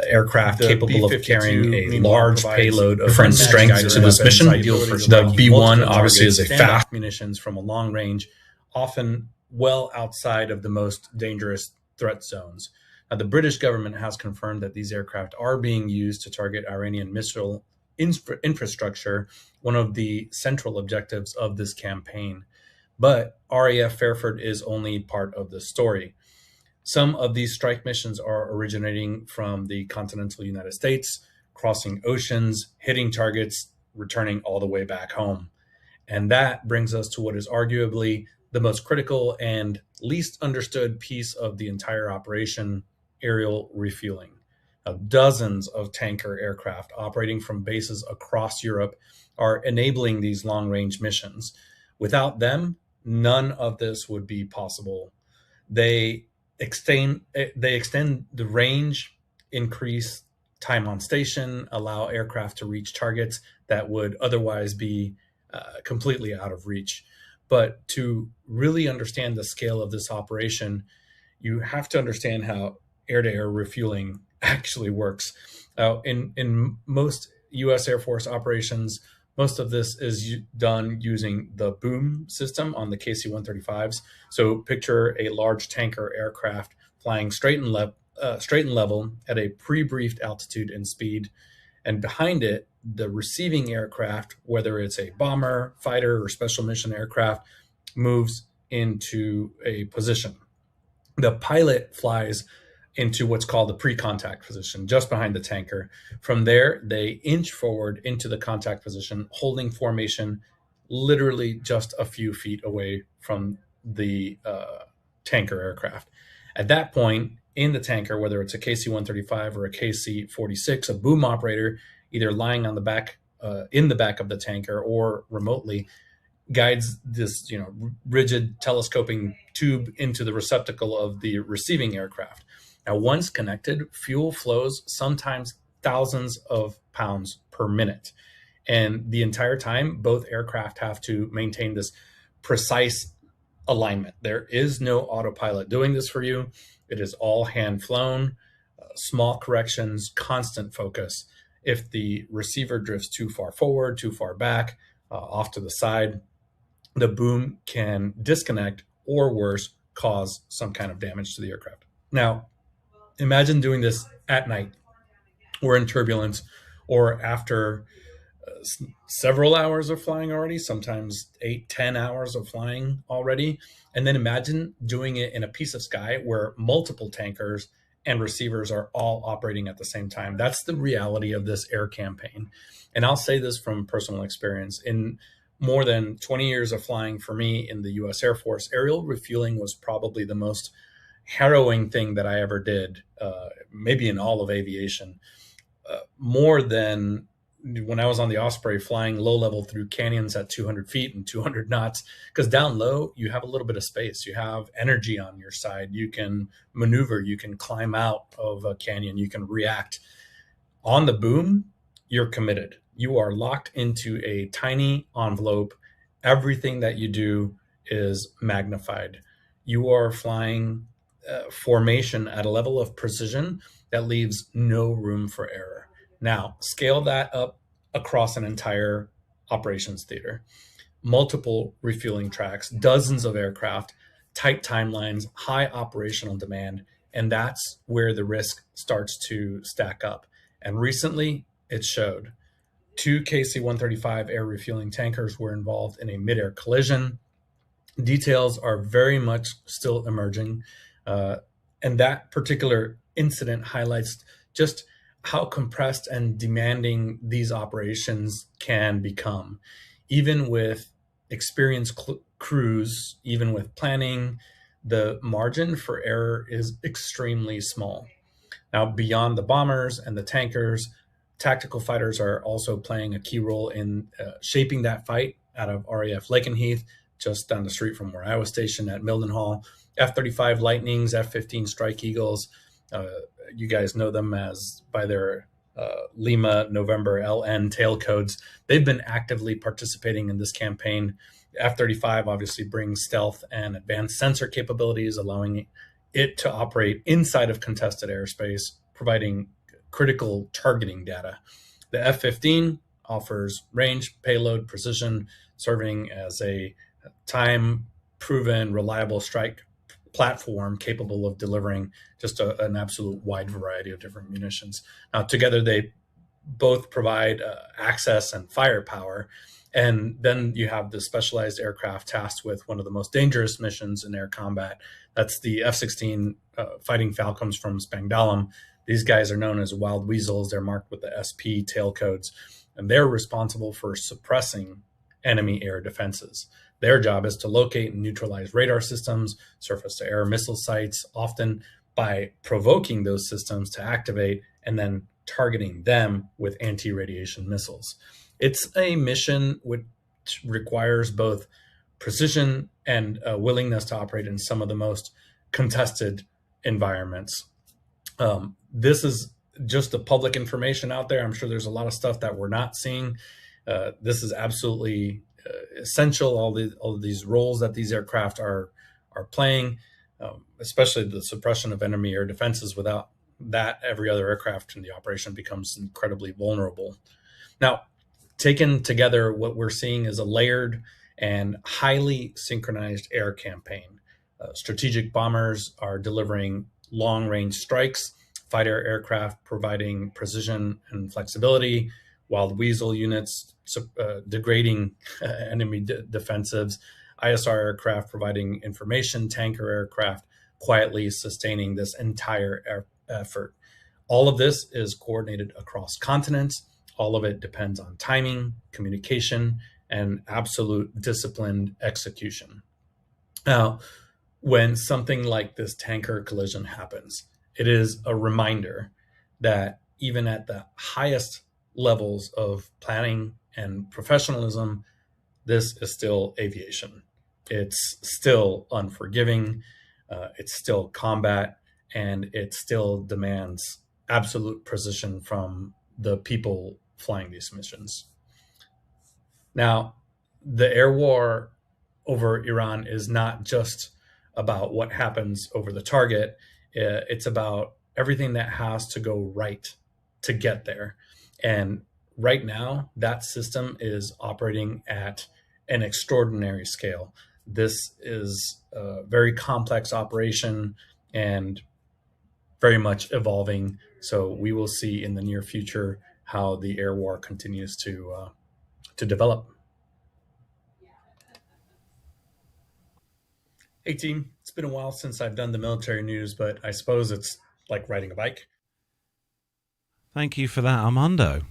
aircraft capable of carrying a large payload of different strength to this mission. The B-1 obviously is a fast munitions from a long range, often well outside of the most dangerous threat zones. Now, the British government has confirmed that these aircraft are being used to target Iranian missile infrastructure, one of the central objectives of this campaign. But RAF Fairford is only part of the story. Some of these strike missions are originating from the continental United States, crossing oceans, hitting targets, returning all the way back home. And that brings us to what is arguably the most critical and least understood piece of the entire operation, aerial refueling. Now, dozens of tanker aircraft operating from bases across Europe are enabling these long-range missions. Without them, none of this would be possible. They extend the range, increase time on station, allow aircraft to reach targets that would otherwise be completely out of reach. But to really understand the scale of this operation, you have to understand how air-to-air refueling actually works. In most U.S. Air Force operations, most of this is done using the boom system on the KC-135s. So picture a large tanker aircraft flying straight and level at a pre-briefed altitude and speed. And behind it, the receiving aircraft, whether it's a bomber, fighter, or special mission aircraft, moves into a position. The pilot flies into what's called the pre-contact position, just behind the tanker. From there, they inch forward into the contact position, holding formation literally just a few feet away from the tanker aircraft. At that point, in the tanker, whether it's a KC-135 or a KC-46, a boom operator, either lying on the back, in the back of the tanker or remotely, guides this rigid telescoping tube into the receptacle of the receiving aircraft. Now, once connected, fuel flows sometimes thousands of pounds per minute. And the entire time, both aircraft have to maintain this precise alignment. There is no autopilot doing this for you. It is all hand flown, small corrections, constant focus. If the receiver drifts too far forward, too far back, off to the side, the boom can disconnect or worse, cause some kind of damage to the aircraft. Now, imagine doing this at night or in turbulence or after several hours of flying already, sometimes 8-10 hours of flying already. And then imagine doing it in a piece of sky where multiple tankers and receivers are all operating at the same time. That's the reality of this air campaign. And I'll say this from personal experience. In more than 20 years of flying for me in the U.S. Air Force, aerial refueling was probably the most harrowing thing that I ever did, maybe in all of aviation. More than when I was on the Osprey flying low level through canyons at 200 feet and 200 knots, because down low, you have a little bit of space. You have energy on your side. You can maneuver. You can climb out of a canyon. You can react. On the boom, you're committed. you are locked into a tiny envelope. Everything that you do is magnified. You are flying formation at a level of precision that leaves no room for error. Now, scale that up across an entire operations theater. Multiple refueling tracks, dozens of aircraft, tight timelines, high operational demand, and that's where the risk starts to stack up. And recently, it showed. 2 KC-135 air refueling tankers were involved in a mid-air collision. Details are very much still emerging, and that particular incident highlights just how compressed and demanding these operations can become. Even with experienced crews, even with planning, the margin for error is extremely small. Now, beyond the bombers and the tankers, tactical fighters are also playing a key role in shaping that fight out of RAF Lakenheath, just down the street from where I was stationed at Mildenhall. F-35 Lightnings, F-15 Strike Eagles, you guys know them as by their Lima November LN tail codes. They've been actively participating in this campaign. F-35 obviously brings stealth and advanced sensor capabilities, allowing it to operate inside of contested airspace, providing critical targeting data. The F-15 offers range, payload, precision, serving as a time-proven, reliable strike platform capable of delivering just an absolute wide variety of different munitions. Now, together, they both provide access and firepower. And then you have the specialized aircraft tasked with one of the most dangerous missions in air combat. That's the F-16 Fighting Falcons from Spangdahlem. These guys are known as Wild Weasels. They're marked with the SP tail codes, and they're responsible for suppressing enemy air defenses. Their job is to locate and neutralize radar systems, surface-to-air missile sites, often by provoking those systems to activate and then targeting them with anti-radiation missiles. It's a mission which requires both precision and a willingness to operate in some of the most contested environments. This is just the public information out there. I'm sure there's a lot of stuff that we're not seeing. This is absolutely essential. All of these roles that these aircraft are playing, especially the suppression of enemy air defenses. Without that, every other aircraft in the operation becomes incredibly vulnerable. Now, taken together, what we're seeing is a layered and highly synchronized air campaign. Strategic bombers are delivering long-range strikes, fighter aircraft providing precision and flexibility, Wild Weasel units degrading enemy defensives, ISR aircraft providing information, tanker aircraft quietly sustaining this entire effort. All of this is coordinated across continents. All of it depends on timing, communication, and absolute disciplined execution. Now, when something like this tanker collision happens, it is a reminder that even at the highest levels of planning and professionalism, this is still aviation. It's still unforgiving, it's still combat, and it still demands absolute precision from the people flying these missions. Now, the air war over Iran is not just about what happens over the target. It's about everything that has to go right to get there. And right now, that system is operating at an extraordinary scale. This is a very complex operation and very much evolving. So we will see in the near future how the air war continues to develop. Hey team, it's been a while since I've done the military news, but I suppose it's like riding a bike. Thank you for that, Armando.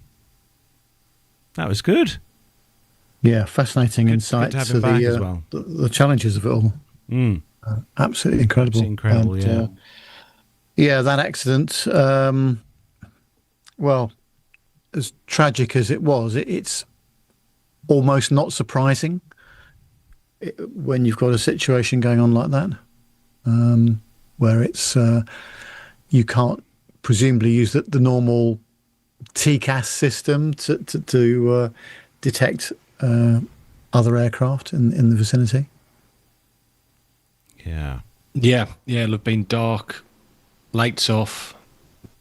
That was good. Yeah, fascinating insight to have to him back as well. the challenges of it all. Absolutely incredible. It's incredible, and, yeah, that accident, well, as tragic as it was, it's almost not surprising when you've got a situation going on like that, where it's you can't presumably use the normal TCAS system to detect other aircraft in the vicinity. Yeah. Yeah, it'll have been dark, lights off,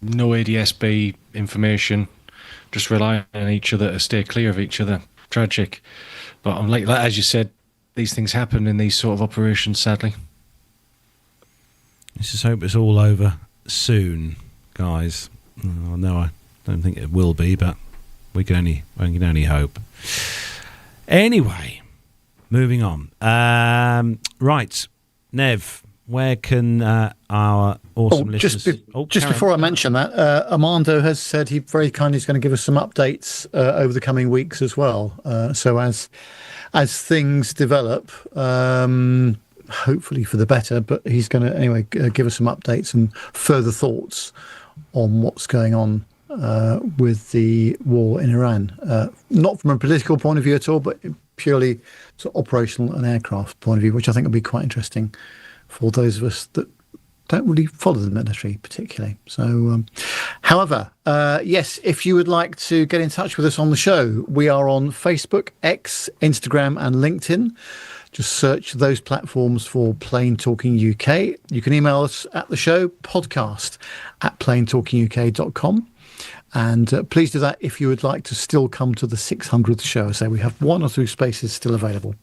no ADSB information, just relying on each other to stay clear of each other. Tragic. But I'm like as you said, these things happen in these sort of operations, sadly. Let's just hope it's all over soon, guys. No, I don't think it will be, but we can only hope. Anyway, moving on. Right, Nev, where can our awesome listeners... Just before I mention that, Armando has said he very kindly is going to give us some updates over the coming weeks as well. So as things develop, hopefully for the better, but he's going to anyway give us some updates and further thoughts on what's going on with the war in Iran. Not from a political point of view at all, but purely sort of operational and aircraft point of view, which I think will be quite interesting for those of us that don't really follow the military particularly. So, however, yes, if you would like to get in touch with us on the show, we are on Facebook, X, Instagram and LinkedIn. Just search those platforms for Plain Talking UK. You can email us at the show, podcast@plaintalkinguk.com. And please do that if you would like to still come to the 600th show. So we have 1 or 2 spaces still available.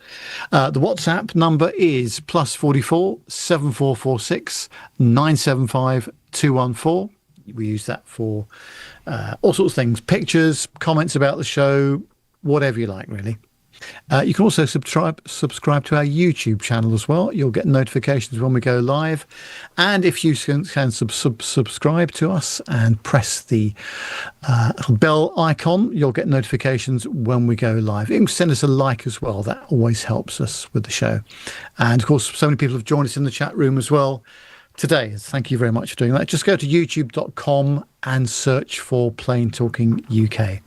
The WhatsApp number is +44 7446 975 214. We use that for all sorts of things, pictures, comments about the show, whatever you like, really. You can also subscribe to our YouTube channel as well. You'll get notifications when we go live. And if you can subscribe to us and press the little bell icon, you'll get notifications when we go live. You can send us a like as well. That always helps us with the show. And of course, so many people have joined us in the chat room as well today. Thank you very much for doing that. Just go to youtube.com and search for Plain Talking UK.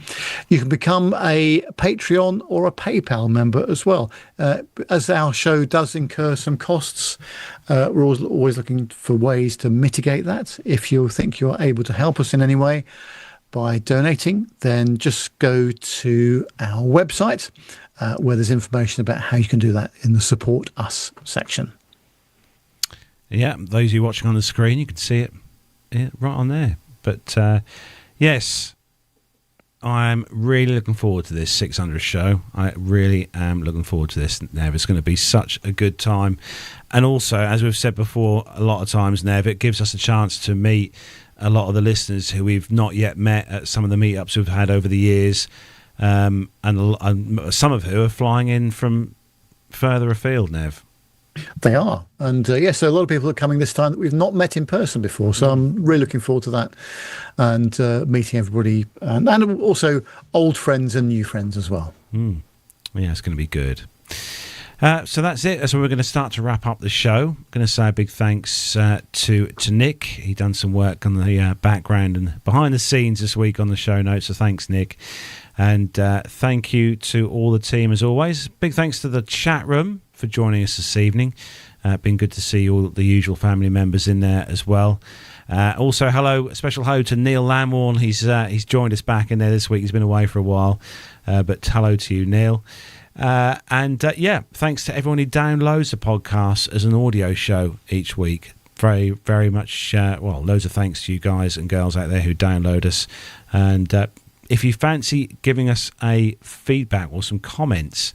You can become a Patreon or a PayPal member as well. As our show does incur some costs, we're always looking for ways to mitigate that. If you think you're able to help us in any way by donating, then just go to our website where there's information about how you can do that in the Support Us section. Yeah, those of you watching on the screen, you can see it right on there. But yes, I'm really looking forward to this 600 show. I really am looking forward to this, Nev. It's going to be such a good time. And also, as we've said before a lot of times, Nev, it gives us a chance to meet a lot of the listeners who we've not yet met at some of the meetups we've had over the years, and some of who are flying in from further afield, Nev. They are. And yes, so a lot of people are coming this time that we've not met in person before. So I'm really looking forward to that and meeting everybody and also old friends and new friends as well. Yeah, it's going to be good. So that's it. So we're going to start to wrap up the show. I'm going to say a big thanks to Nick. He done some work on the background and behind the scenes this week on the show notes. So thanks, Nick. And thank you to all the team as always. Big thanks to the chat room for joining us this evening. Been good to see all the usual family members in there as well. Also, special hello to Neil Lamworn. He's joined us back in there this week. He's been away for a while, but hello to you, Neil. Thanks to everyone who downloads the podcast as an audio show each week. Very, very much. Loads of thanks to you guys and girls out there who download us. And if you fancy giving us a feedback or some comments,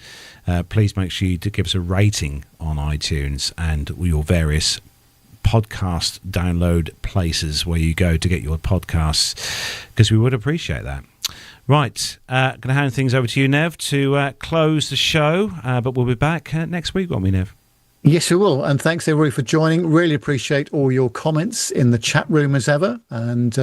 please make sure you give us a rating on iTunes and your various podcast download places where you go to get your podcasts, because we would appreciate that. Right, going to hand things over to you, Nev, to close the show, but we'll be back next week, won't we, Nev? Yes, we will. And thanks, everybody, for joining. Really appreciate all your comments in the chat room as ever. And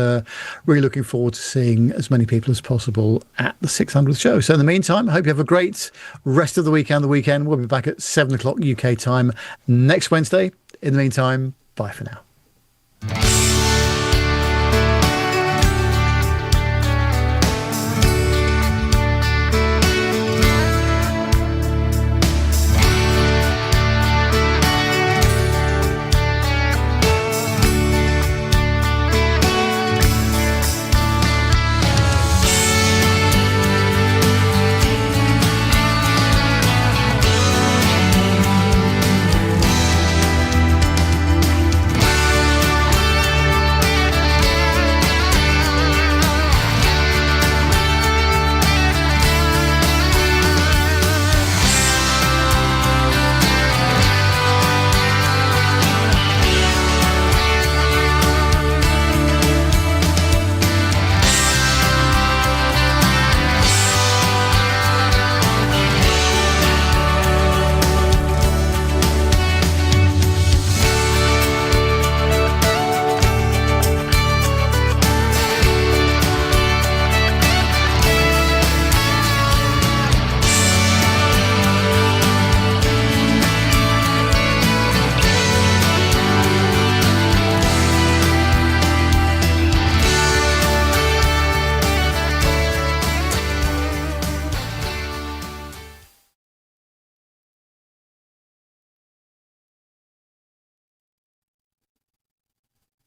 really looking forward to seeing as many people as possible at the 600th show. So in the meantime, I hope you have a great rest of the week and the weekend. We'll be back at 7 o'clock UK time next Wednesday. In the meantime, bye for now.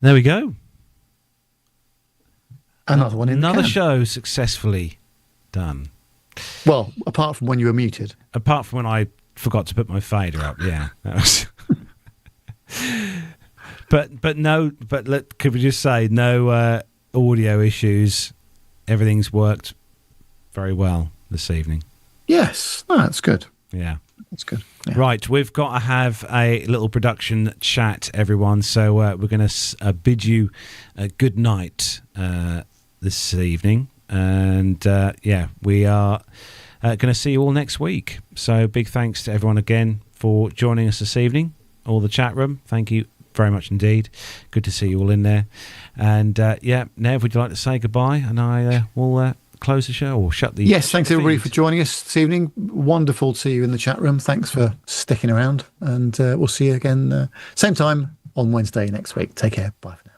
There we go. Another one in the Another can. show successfully done. Well, apart from when you were muted. Apart from when I forgot to put my fader up, yeah. That was could we just say no audio issues? Everything's worked very well this evening. Yes, that's good. Yeah. That's good. Yeah. Right, we've got to have a little production chat, everyone. So we're going to bid you a good night this evening. And we are going to see you all next week. So big thanks to everyone again for joining us this evening. All the chat room, thank you very much indeed. Good to see you all in there. And Nev, would you like to say goodbye? And I will close the show or shut the... Yes, thanks everybody for joining us this evening. Wonderful to see you in the chat room. Thanks for sticking around. And we'll see you again same time on Wednesday next week. Take care. Bye for now.